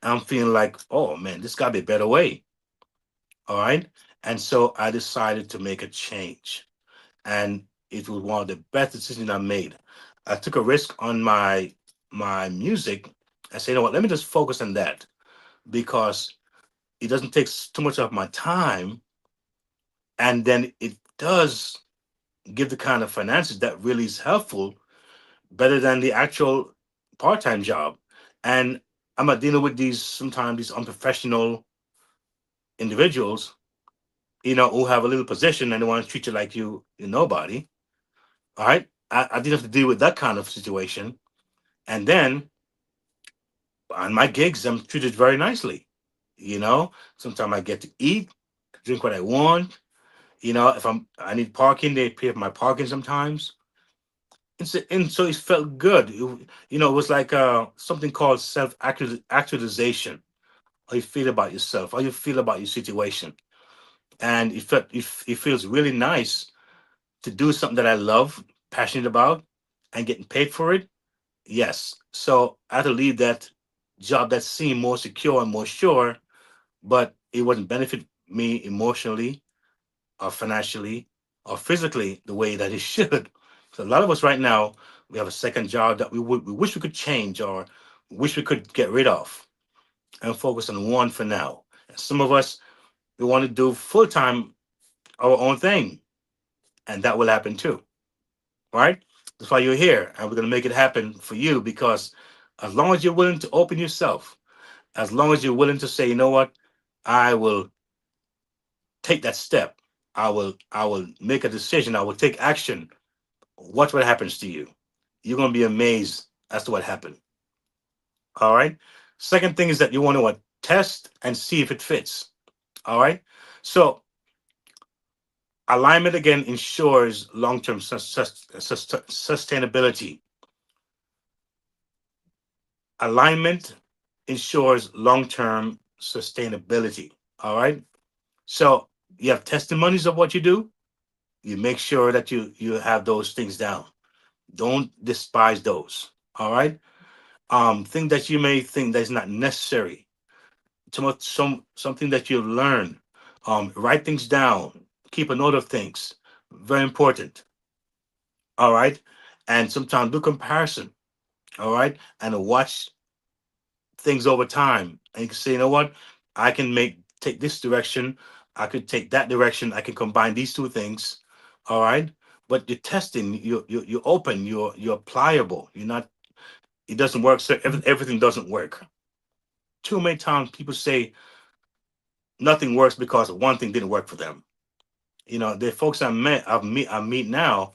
And I'm feeling like, oh man, this got to be a better way. All right. And so I decided to make a change. And it was one of the best decisions I made. I took a risk on my music. I said, you know what, let me just focus on that because it doesn't take too much of my time. And then it does give the kind of finances that really is helpful, better than the actual part-time job. And I'm not dealing with these sometimes these unprofessional individuals, who have a little position and they want to treat you like you're nobody. All right. I didn't have to deal with that kind of situation. And then on my gigs, I'm treated very nicely. Sometimes I get to eat, drink what I want. If I need parking, they pay for my parking sometimes. And so it felt good. It was like something called self actualization. How you feel about yourself, how you feel about your situation, and it feels really nice to do something that I love, passionate about, and getting paid for it. Yes. So I had to leave that job that seemed more secure and more sure, but it wouldn't benefit me emotionally or financially or physically the way that it should. So a lot of us right now, we have a second job that we wish we could change or wish we could get rid of and focus on one for now. And some of us, we want to do full time our own thing, and that will happen too. Right? That's why you're here, and we're gonna make it happen for you because as long as you're willing to open yourself, as long as you're willing to say, you know what, I will take that step. I will make a decision. I will take action. Watch what happens to you. You're gonna be amazed as to what happened. All right. Second thing is that you want to test and see if it fits. All right. So alignment again ensures long-term sustainability. Alignment ensures long-term sustainability. All right. So you have testimonies of what you do. You make sure that you have those things down. Don't despise those. All right. Thing that you may think that is not necessary. Something that you learn. Write things down. Keep a note of things. Very important. All right. And sometimes do comparison. All right. And watch things over time. And you can say, you know what? I can take this direction. I could take that direction. I can combine these two things. All right. But you're testing, you're open, you're pliable. You're not, it doesn't work. So everything doesn't work. Too many times people say nothing works because one thing didn't work for them. The folks I meet now,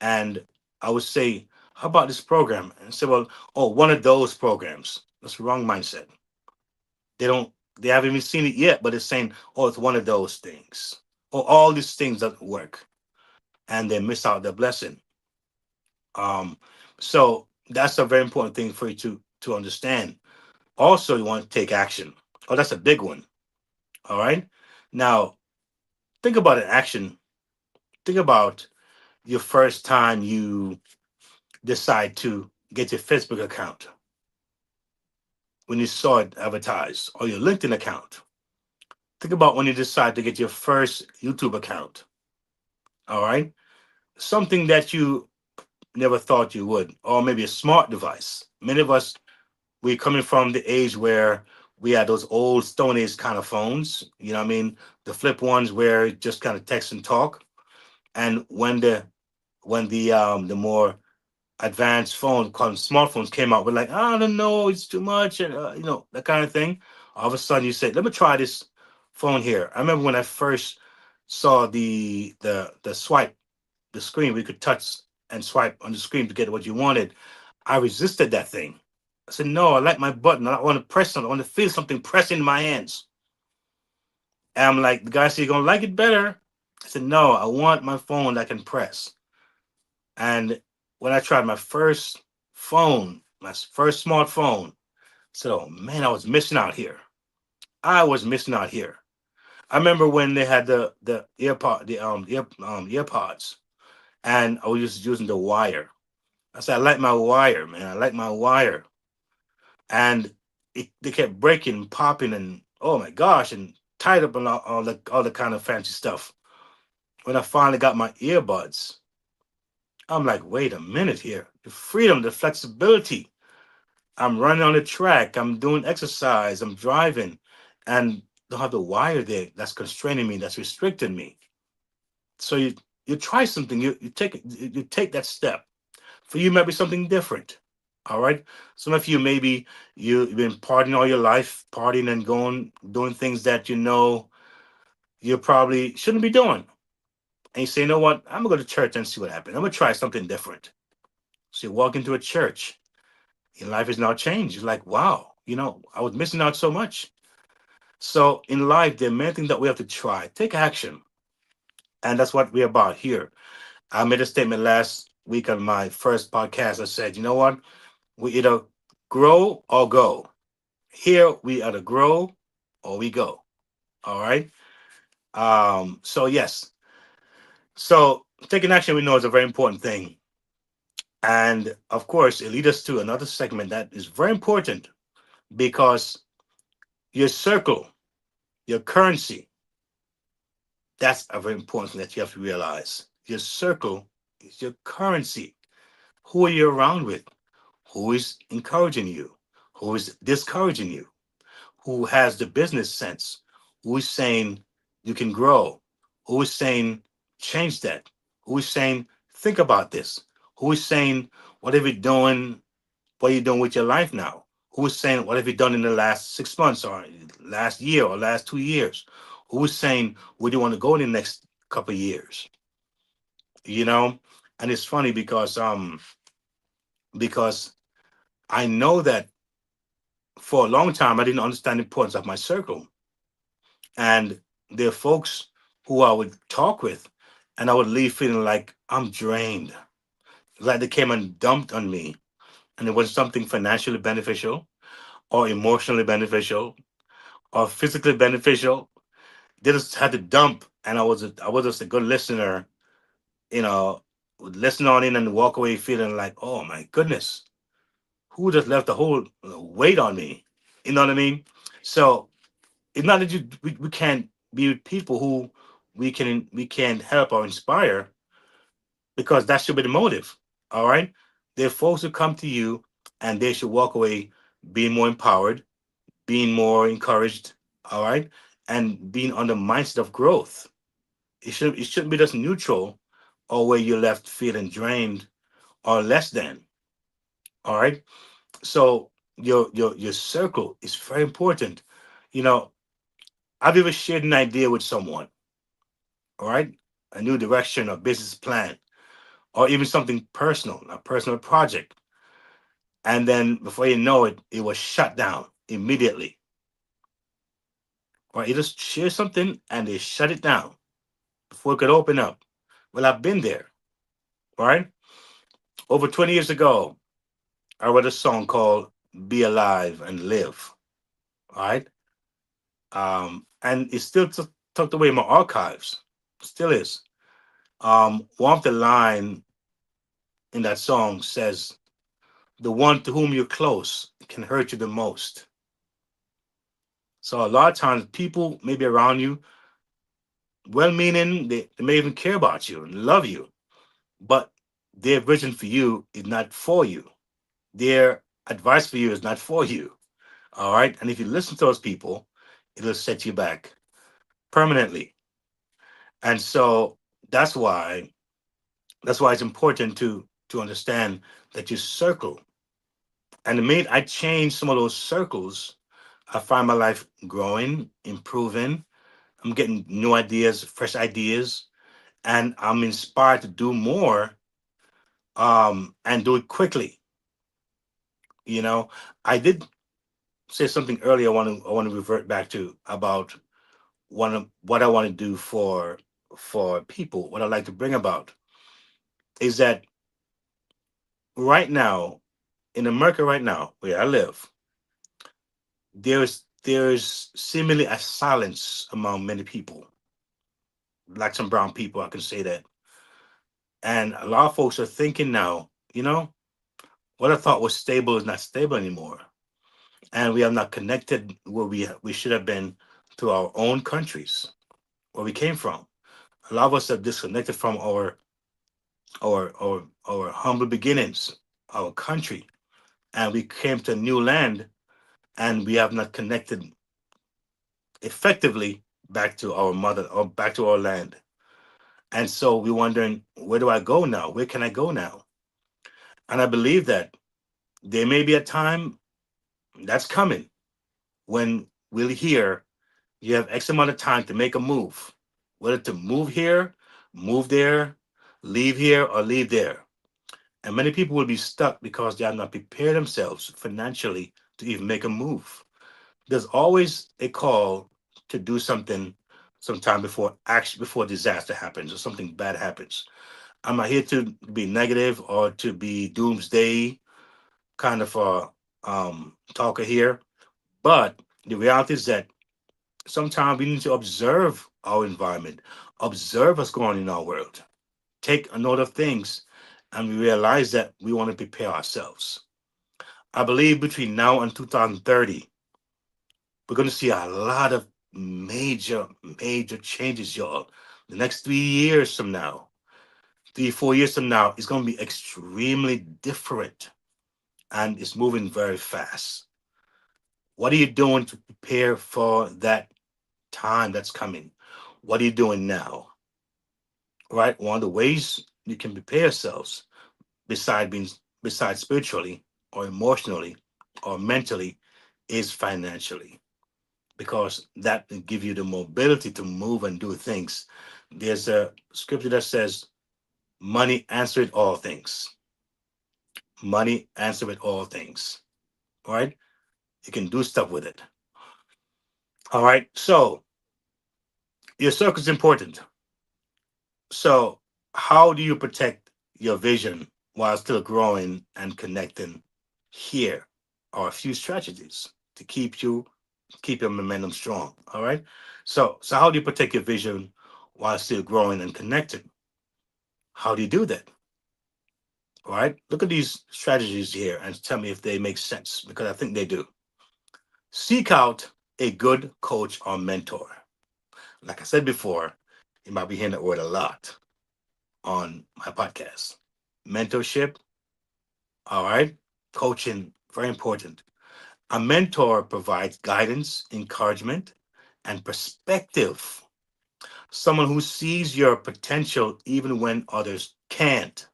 and I would say, how about this program? And say, well, oh, one of those programs. That's the wrong mindset. They don't they haven't even seen it yet, but it's saying, oh, it's one of those things. Or all these things that work. And they miss out their blessing. Um, so that's a very important thing for you to understand. Also, you want to take action. Oh, that's a big one. All right. Now, think about an action. Think about your first time you decide to get your Facebook account when you saw it advertised, or your LinkedIn account. Think about when you decide to get your first YouTube account. All right. Something that you never thought you would, or maybe a smart device. Many of us, we're coming from the age where we had those old Stone Age kind of phones, you know what I mean? The flip ones where it just kind of text and talk. And when the more advanced phone called smartphones came out, we're like, I don't know, it's too much, and that kind of thing. All of a sudden, you say, let me try this phone here. I remember when I first saw the swipe, the screen, we could touch and swipe on the screen to get what you wanted. I resisted that thing. I said, no, I like my button. I want to press something. I want to feel something pressing in my hands. And I'm like, the guy said, you're going to like it better I said, no, I want my phone that I can press. And when I tried my first phone, my first smartphone, I said, oh man, I was missing out here. I was missing out here. I remember when they had the earpods, and I was just using the wire. I said, I like my wire, man. I like my wire. And they kept breaking, popping, and oh my gosh, and tied up and all the kind of fancy stuff. When I finally got my earbuds, I'm like, wait a minute here. The freedom, the flexibility. I'm running on the track. I'm doing exercise. I'm driving, and don't have the wire there that's constraining me, that's restricting me. So you try something. You take that step. For you, maybe something different. All right. Some of you, maybe you've been partying all your life, partying and going doing things that you know you probably shouldn't be doing. And you say, you know what? I'm gonna go to church and see what happens. I'm gonna try something different. So you walk into a church, your life is now changed. You're like, wow, I was missing out so much. So in life, there are many things that we have to try. Take action. And that's what we're about here. I made a statement last week on my first podcast. I said, you know what? We either grow or go. Here we either grow or we go. All right. So yes. So taking action we know is a very important thing. And of course, it leads us to another segment that is very important because your circle, your currency, that's a very important thing that you have to realize. Your circle is your currency. Who are you around with? Who is encouraging you? Who is discouraging you? Who has the business sense? Who is saying you can grow? Who is saying change that? Who is saying think about this? Who is saying what have you doing? What are you doing with your life now? Who is saying what have you done in the last 6 months or last year or last 2 years? Who is saying where do you want to go in the next couple of years? You know, and it's funny because I know that for a long time I didn't understand the importance of my circle. And there are folks who I would talk with, and I would leave feeling like I'm drained, like they came and dumped on me. And it was something financially beneficial, or emotionally beneficial, or physically beneficial. They just had to dump, and I was just a good listener, you know, would listen on in and walk away feeling like, oh my goodness, who just left the whole weight on me? You know what I mean? So it's not that we can't be with people who we can help or inspire, because that should be the motive. All right. There are folks who come to you and they should walk away being more empowered, being more encouraged, all right, and being on the mindset of growth. It shouldn't be just neutral or where you're left feeling drained or less than. All right. So your circle is very important. You know, I've ever shared an idea with someone, all right? A new direction or business plan, or even something personal, a personal project. And then before you know it, it was shut down immediately. Or you just share something and they shut it down before it could open up. Well, I've been there, all right? Over 20 years ago, I wrote a song called Be Alive and Live, all right? And it's still tucked away in my archives, still is. One of the line in that song says, the one to whom you're close can hurt you the most. So a lot of times people maybe around you, well meaning, they may even care about you and love you, but their vision for you is not for you. Their advice for you is not for you. All right. And if you listen to those people, it'll set you back permanently. And so that's why that's why it's important to understand that you circle. And the minute I change some of those circles, I find my life growing, improving. I'm getting new ideas, fresh ideas, and I'm inspired to do more, and do it quickly. You know, I did say something earlier. I want to revert back to about what I want to do for people, what I'd like to bring about is that right now, in America right now, where I live, there's seemingly a silence among many people, blacks and brown people, I can say that. And a lot of folks are thinking now, what I thought was stable is not stable anymore. And we have not connected where we should have been to our own countries, where we came from. A lot of us have disconnected from our humble beginnings, our country, and we came to a new land, and we have not connected effectively back to our mother or back to our land. And so we're wondering, where do I go now? Where can I go now? And I believe that there may be a time that's coming when we'll hear you have X amount of time to make a move, whether to move here, move there, leave here, or leave there. And many people will be stuck because they have not prepared themselves financially to even make a move. There's always a call to do something sometime before disaster happens or something bad happens. I'm not here to be negative or to be doomsday kind of a talker here, but the reality is that sometimes we need to observe our environment, observe what's going on in our world, take a note of things, and we realize that we want to prepare ourselves. I believe between now and 2030, we're going to see a lot of major changes, y'all. The next 3 years from now, 3, 4 years from now, it's going to be extremely different and it's moving very fast. What are you doing to prepare for that time that's coming? What are you doing now? Right? One of the ways you can prepare yourselves, beside being besides spiritually or emotionally or mentally, is financially, because that will give you the mobility to move and do things. There's a scripture that says, money answered all things. Money answered all things. All right? You can do stuff with it. All right. So your circle is important. So how do you protect your vision while still growing and connecting? Here are a few strategies to keep your momentum strong. All right. So how do you protect your vision while still growing and connecting? How do you do that? All right. Look at these strategies here and tell me if they make sense, because I think they do. Seek out a good coach or mentor. Like I said before, you might be hearing that word a lot on my podcast. Mentorship, all right? Coaching, very important. A mentor provides guidance, encouragement, and perspective. Someone who sees your potential even when others can't.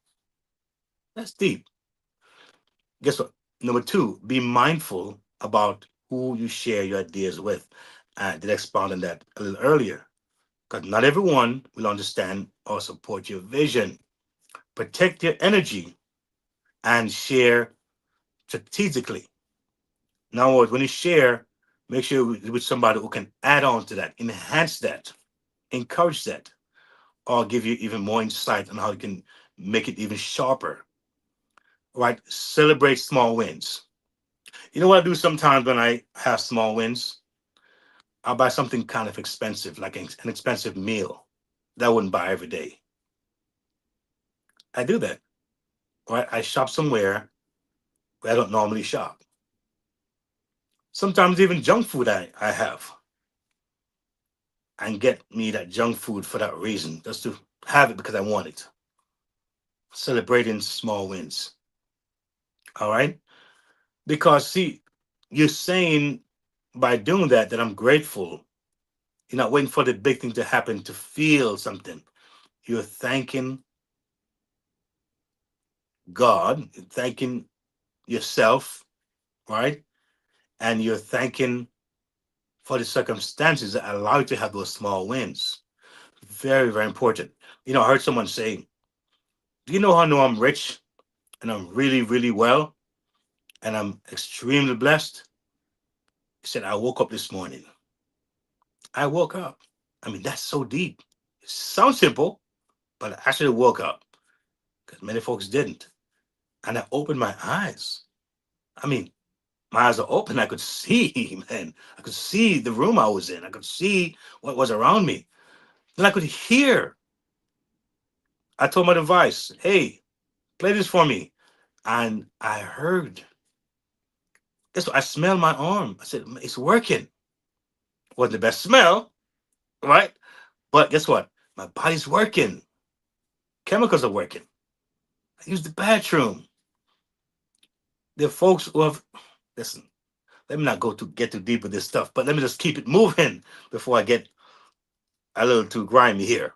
That's deep. Guess what? Number two, be mindful about who you share your ideas with. I did expound on that a little earlier, because not everyone will understand or support your vision. Protect your energy and share strategically. In other words, when you share, make sure it's with somebody who can add on to that, enhance that, encourage that, or give you even more insight on how you can make it even sharper. Right? Celebrate small wins. You know what I do sometimes when I have small wins? I'll buy something kind of expensive, like an expensive meal that I wouldn't buy every day. I do that. Right? I shop somewhere where I don't normally shop. Sometimes even junk food I have, and get me that junk food for that reason, just to have it because I want it. Celebrating small wins. All right. Because, see, you're saying by doing that I'm grateful. You're not waiting for the big thing to happen to feel something. You're thanking God, thanking yourself, right? And you're thanking for the circumstances that allow you to have those small wins. Very, very important. I heard someone say, do you know how I know I'm rich and I'm really, really well and I'm extremely blessed? He said, I woke up this morning. I woke up. I mean, that's so deep. Sounds simple, but I actually woke up because many folks didn't. And I opened my eyes. I mean, my eyes are open. I could see, man. I could see the room I was in. I could see what was around me. Then I could hear. I told my device, hey, play this for me. And I heard. Guess what? I smelled my arm. I said, it's working. Wasn't the best smell, right? But guess what? My body's working. Chemicals are working. I used the bathroom. There are folks who have, listen, let me not get too deep with this stuff, but let me just keep it moving before I get a little too grimy here.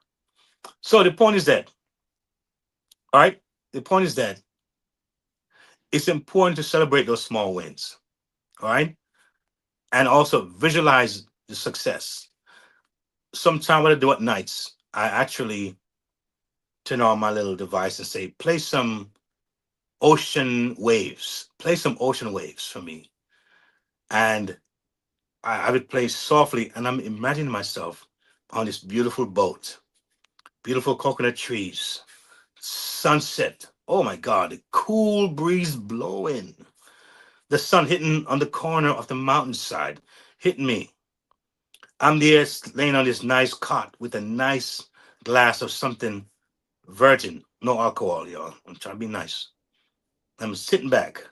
So the point is that, all right, the point is that it's important to celebrate those small wins, all right, and also visualize the success. Sometimes what I do at nights, I actually turn on my little device and say, play some ocean waves for me, and I would play softly, and I'm imagining myself on this beautiful boat, beautiful coconut trees, sunset. Oh my God, the cool breeze blowing, the sun hitting on the corner of the mountainside, hitting me. I'm there laying on this nice cot with a nice glass of something virgin, no alcohol, y'all. I'm trying to be nice. I'm sitting back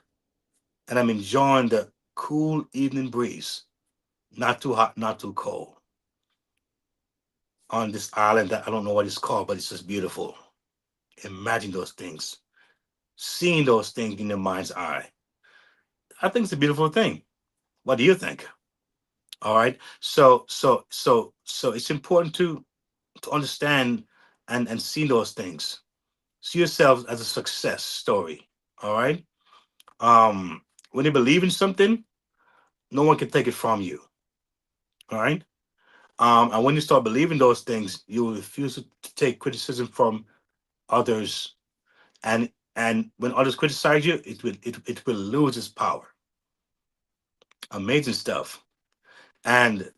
and I'm enjoying the cool evening breeze, not too hot, not too cold, on this island that I don't know what it's called, but it's just beautiful. Imagine those things, seeing those things in your mind's eye. I think it's a beautiful thing. What do you think? All right. So it's important to understand and see those things. See yourself as a success story. All right. When you believe in something, no one can take it from you. All right. And when you start believing those things, you will refuse to take criticism from others. And when others criticize you, it will lose its power. Amazing stuff. And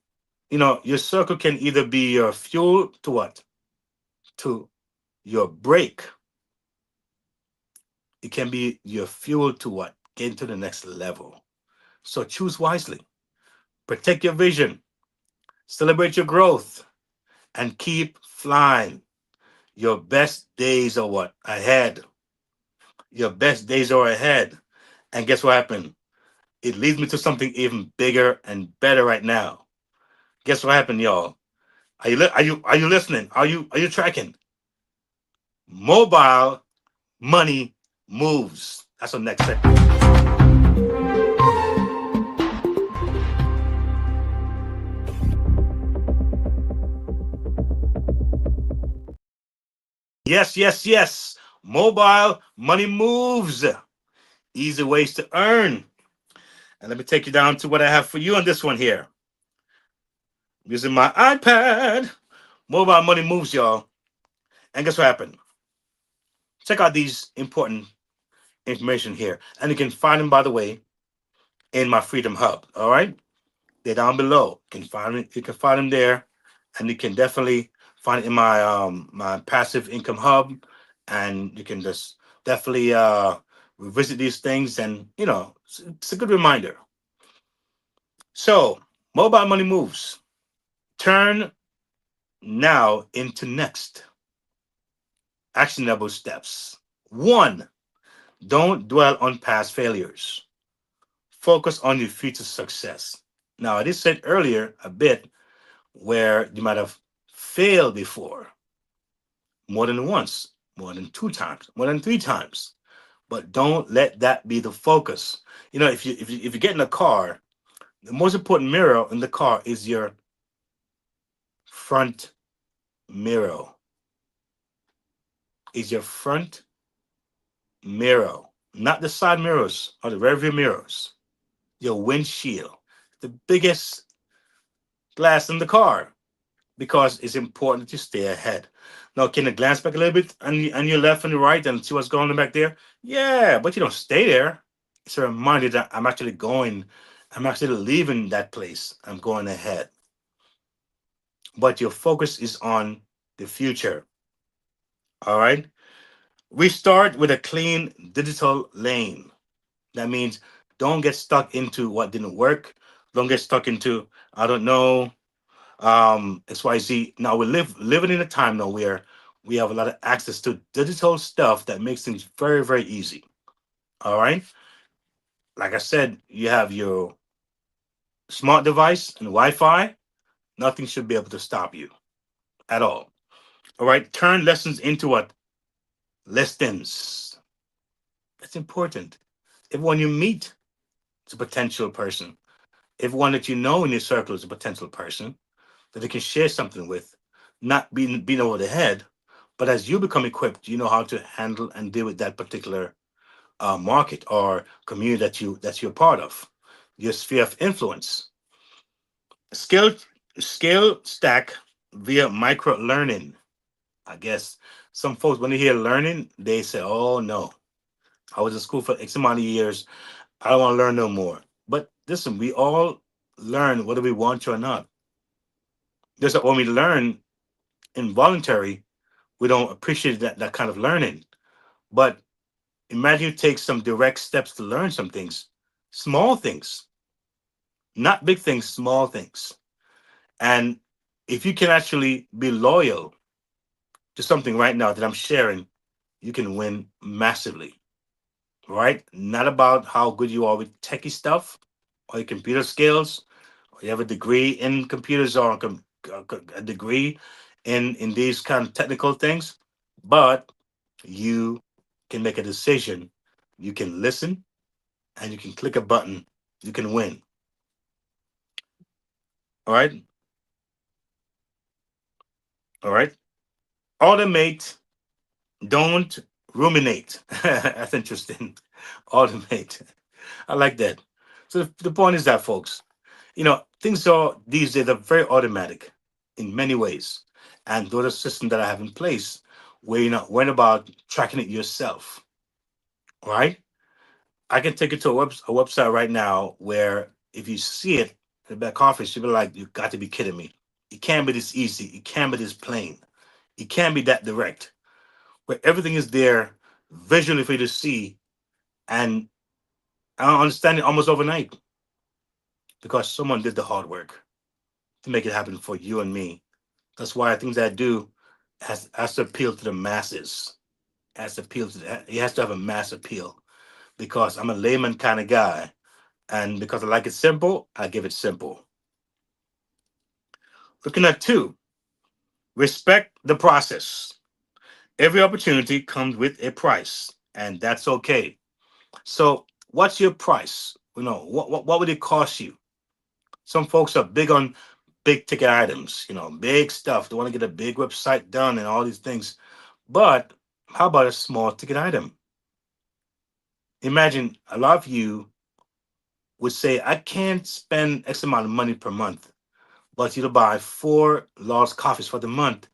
your circle can either be your fuel to what? To your brake. It can be your fuel to what? Get to the next level. So choose wisely. Protect your vision. Celebrate your growth and keep flying. Your best days are what? Ahead. Your best days are ahead. And guess what happened? It leads me to something even bigger and better right now. Guess what happened, y'all? Are you listening? Are you tracking? Mobile money moves. That's the next segment. Yes, yes, yes. Mobile money moves. Easy ways to earn. And let me take you down to what I have for you on this one here. Using my iPad. Mobile money moves, y'all. And guess what happened? Check out these important information here. And you can find them, by the way, in my Freedom Hub. All right. They're down below. You can find them there. And you can definitely find it in my passive income hub. And you can just definitely revisit these things, and it's a good reminder. So mobile money moves. Turn now into next actionable steps. One, don't dwell on past failures. Focus on your future success. Now, I did said earlier a bit where you might have failed before, more than once, more than two times, more than three times. But don't let that be the focus. If you get in a car, the most important mirror in the car is your front mirror. Is your front mirror, not the side mirrors or the rear view mirrors. Your windshield, the biggest glass in the car, because it's important to stay ahead. Now, can you glance back a little bit on your left and your right and see what's going on back there? Yeah, but you don't stay there. It's a reminder that I'm actually leaving that place. I'm going ahead. But your focus is on the future. All right. We start with a clean digital lane. That means don't get stuck into what didn't work. Don't get stuck into, I don't know, XYZ. Now we living in a time now where we have a lot of access to digital stuff that makes things very, very easy. All right. Like I said, you have your smart device and Wi-Fi. Nothing should be able to stop you at all. All right. Turn lessons into what? Lessons. That's important. Everyone you meet is a potential person. Everyone that you know in your circle is a potential person that they can share something with, not being over the head. But as you become equipped, you know how to handle and deal with that particular market or community that you're part of. Your sphere of influence. Skill skill stack via micro learning. I guess some folks when they hear learning, they say, "Oh no, I was in school for X amount of years. I don't want to learn no more." But listen, we all learn whether we want to or not. Just like when we learn involuntary, we don't appreciate that kind of learning. But imagine you take some direct steps to learn some things, small things, not big things, small things. And if you can actually be loyal to something right now that I'm sharing, you can win massively, right? Not about how good you are with techie stuff or your computer skills, or you have a degree in computers or a degree in these kind of technical things, but you can make a decision. You can listen and you can click a button. You can win. All right. All right. Automate. Don't ruminate. That's interesting. Automate. I like that. So the point is that, folks, things are these days are very automatic in many ways. And those are systems that I have in place where you're not worrying about tracking it yourself. All right. I can take you to a website right now where if you see it in the back office, you'll be like, you got to be kidding me. It can't be this easy. It can't be this plain. It can't be that direct. Where everything is there visually for you to see. And I understand it almost overnight because someone did the hard work to make it happen for you and me. That's why things that I do has to appeal to the masses. Has to appeal to it has to have a mass appeal because I'm a layman kind of guy. And because I like it simple, I give it simple. Looking at two, respect the process. Every opportunity comes with a price, and that's okay. So, what's your price? What would it cost you? Some folks are big on big ticket items, big stuff. They want to get a big website done and all these things. But how about a small ticket item? Imagine a lot of you would say, I can't spend X amount of money per month, but you to buy four large coffees for the month,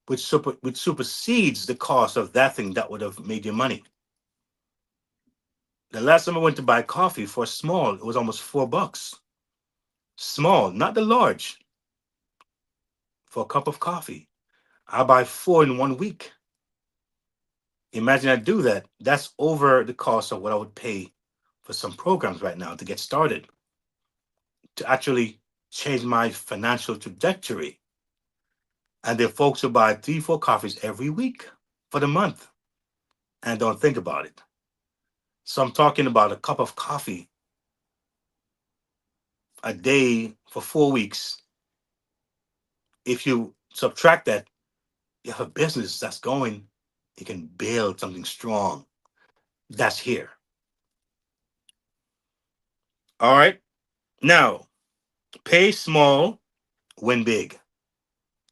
which supersedes the cost of that thing that would have made you money. The last time I went to buy coffee for a small, it was almost $4. Small, not the large, for a cup of coffee. I buy four in 1 week. Imagine I do that. That's over the cost of what I would pay for some programs right now to get started, to actually change my financial trajectory. And there are folks who buy three, four coffees every week for the month and don't think about it. So I'm talking about a cup of coffee a day for 4 weeks. If you subtract that, you have a business that's going, you can build something strong. That's here. All right. Now, pay small, win big.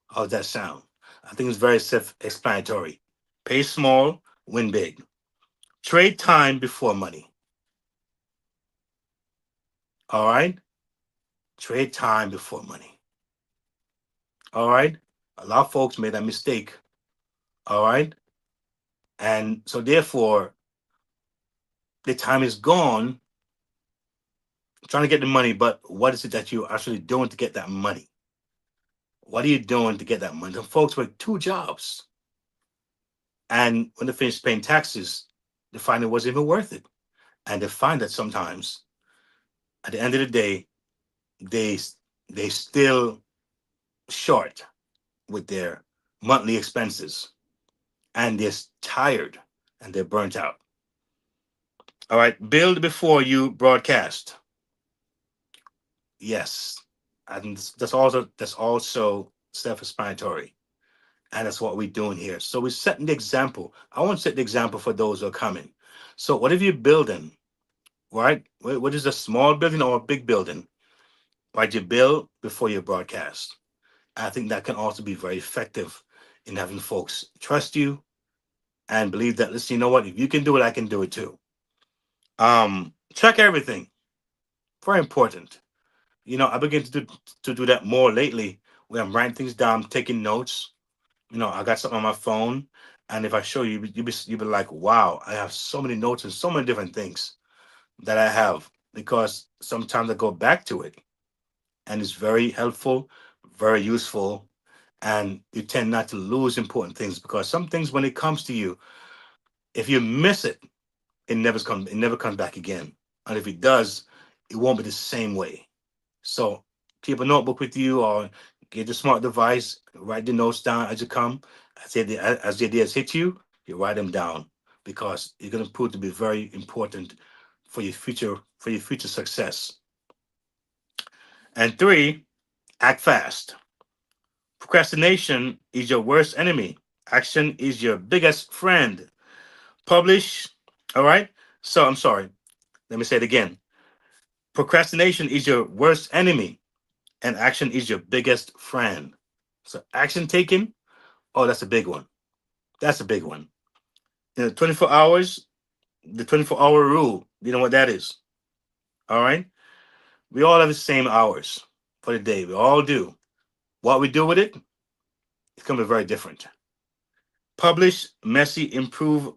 How's that sound? I think it's very self explanatory. Pay small, win big. Trade time before money. All right. Trade time before money. All right. A lot of folks made that mistake. All right. And so, therefore, the time is gone trying to get the money, but what is it that you're actually doing to get that money? What are you doing to get that money? The folks work two jobs. And when they finish paying taxes, they find it wasn't even worth it. And they find that sometimes at the end of the day, they they still short with their monthly expenses and they're tired and they're burnt out. All right, build before you broadcast. Yes, and that's also self-explanatory, and that's what we're doing here. So we're setting the example. I want to set the example for those who are coming. So whatever you're building, right? What is a small building or a big building? Right, you build before you broadcast. I think that can also be very effective in having folks trust you and believe that. Listen, you know what? If you can do it, I can do it too. Check everything. Very important. I begin to do that more lately, where I'm writing things down, taking notes. I got something on my phone, and if I show you, you be like, "Wow, I have so many notes and so many different things that I have." Because sometimes I go back to it, and it's very helpful, very useful, and you tend not to lose important things because some things, when it comes to you, if you miss it, it never comes back again, and if it does, it won't be the same way. So keep a notebook with you or get a smart device, write the notes down as you come. As the ideas hit you, you write them down because you're going to prove to be very important for your future success. And three, act fast. Procrastination is your worst enemy. Action is your biggest friend. Publish. All right. So I'm sorry. Let me say it again. Procrastination is your worst enemy, and action is your biggest friend. So action taken, oh, that's a big one. That's a big one. 24 hours, the 24-hour rule. You know what that is? All right. We all have the same hours for the day. We all do. What we do with it, it's gonna be very different. Publish, messy, improve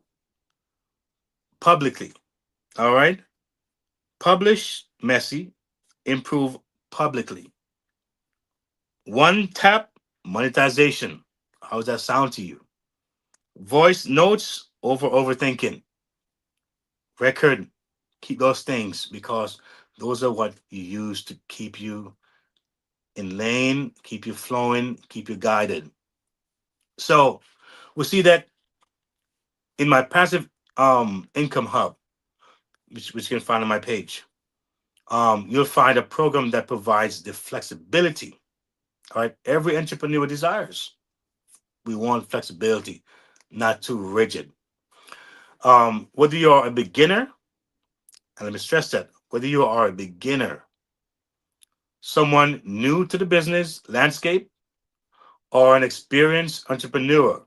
publicly. All right. Publish, messy, improve publicly. One tap monetization. How does that sound to you? Voice notes over overthinking. Record, keep those things because those are what you use to keep you in lane, keep you flowing, keep you guided. So we see that in my passive income hub, which you can find on my page. You'll find a program that provides the flexibility. All right, every entrepreneur desires. We want flexibility, not too rigid. Whether you're a beginner, and let me stress that, whether you are a beginner, someone new to the business landscape, or an experienced entrepreneur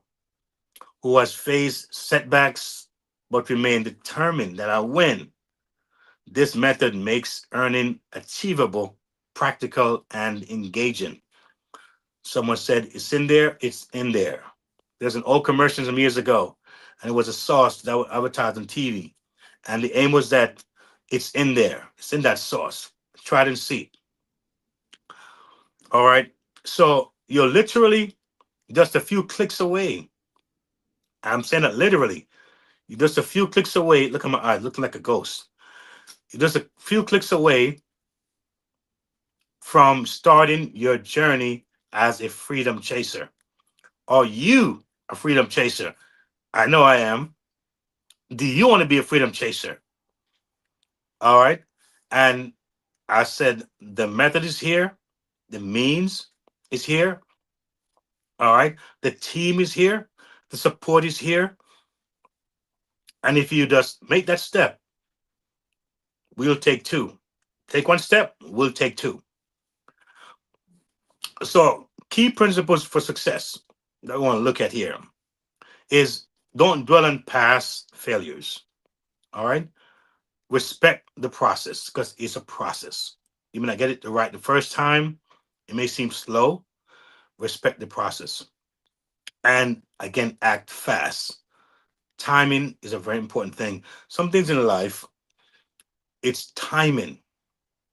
who has faced setbacks but remain determined that I win, this method makes earning achievable, practical, and engaging. Someone said, "It's in there, it's in there." There's an old commercial some years ago, and it was a sauce that was advertised on TV. And the aim was that it's in there, it's in that sauce. Try it and see. All right. So you're literally just a few clicks away. I'm saying that literally. You're just a few clicks away. Look at my eyes, looking like a ghost. You're just a few clicks away from starting your journey as a freedom chaser. Are you a freedom chaser? I know I am. Do you want to be a freedom chaser? All right. And I said the method is here, the means is here. All right. The team is here, the support is here. And if you just make that step, we'll take two. Take one step, we'll take two. So, key principles for success that I want to look at here is don't dwell on past failures. All right. Respect the process because it's a process. You may not get it right the first time, it may seem slow. Respect the process. And again, act fast. Timing is a very important thing. Some things in life, it's timing.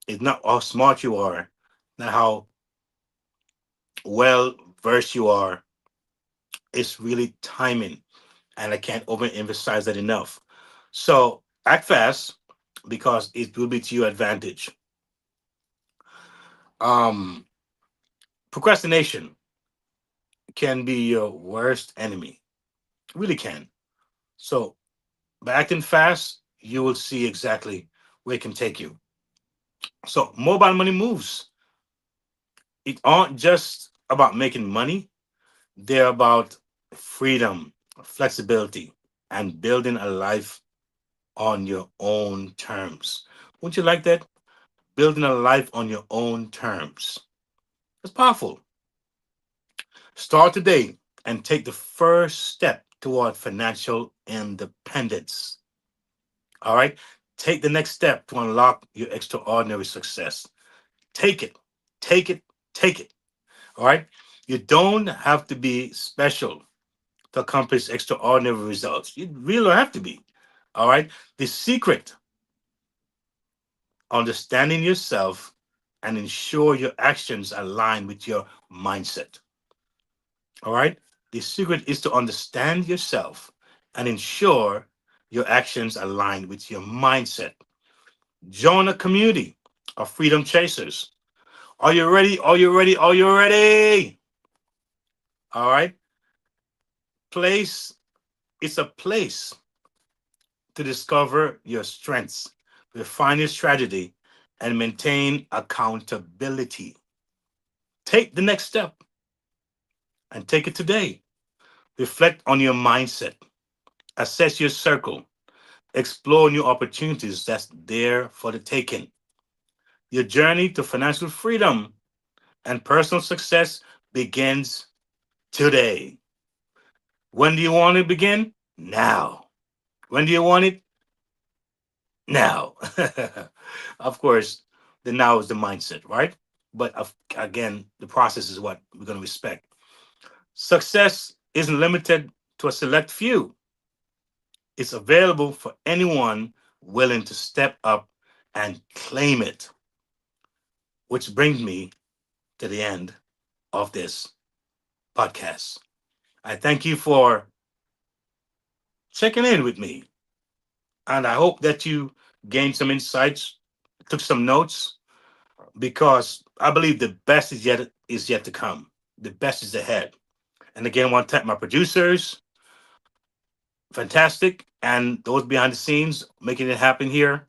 It's not how smart you are, not how well versed you are, it's really timing. And I can't overemphasize that enough. So act fast because it will be to your advantage. Um, Procrastination can be your worst enemy. It really can. So by acting fast, you will see exactly where it can take you. So mobile money moves. It aren't just about making money, they're about freedom, flexibility, and building a life on your own terms. Wouldn't you like that? Building a life on your own terms. It's powerful. Start today and take the first step toward financial independence. All right? Take the next step to unlock your extraordinary success. Take it, take it, take it. All right? You don't have to be special to accomplish extraordinary results. You really don't have to be. All right? The secret, understanding yourself and ensure your actions align with your mindset. All right? The secret is to understand yourself and ensure your actions align with your mindset. Join a community of freedom chasers. Are you ready? Are you ready? Are you ready? All right. Place It's a place to discover your strengths, refine your strategy, and maintain accountability. Take the next step and take it today. Reflect on your mindset, assess your circle, explore new opportunities that's there for the taking. Your journey to financial freedom and personal success begins today. When do you want to begin? Now. When do you want it? Now. Of course, the now is the mindset, right? But again, the process is what we're going to respect. Success isn't limited to a select few, it's available for anyone willing to step up and claim it. Which brings me to the end of this podcast. I thank you for checking in with me. And I hope that you gained some insights, took some notes, because I believe the best is yet to come. The best is ahead. And again, I want to thank my producers, fantastic, and those behind the scenes making it happen here.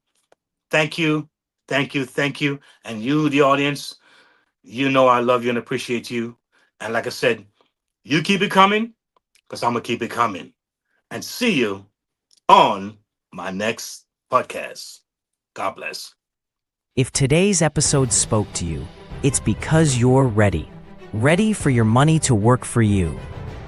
Thank you, thank you, thank you. And you, the audience, you know I love you and appreciate you. And like I said, you keep it coming, because I'm gonna keep it coming. And see you on my next podcast. God bless. If today's episode spoke to you, it's because you're ready. Ready for your money to work for you.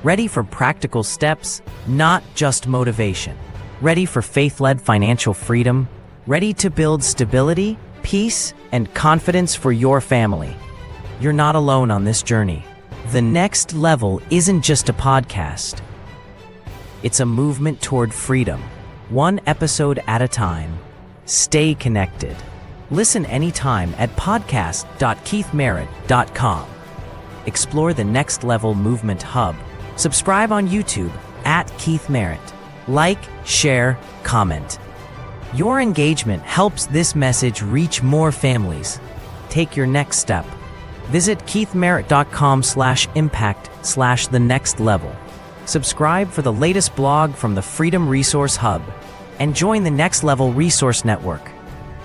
Ready for practical steps, not just motivation. Ready for faith-led financial freedom. Ready to build stability, peace, and confidence for your family. You're not alone on this journey. The Next Level isn't just a podcast. It's a movement toward freedom, one episode at a time. Stay connected. Listen anytime at podcast.keithmerritt.com. Explore the Next Level Movement Hub. Subscribe on YouTube at Keith Merritt. Like, share, comment. Your engagement helps this message reach more families. Take your next step. Visit keithmerritt.com/impact/the next level. Subscribe for the latest blog from the Freedom Resource Hub and join the Next Level Resource Network.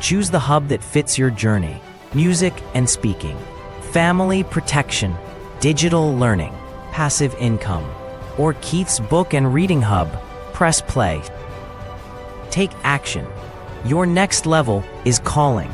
Choose the hub that fits your journey: music and speaking, family protection, digital learning, passive income, or Keith's book and reading hub. Press play. Take action. Your next level is calling.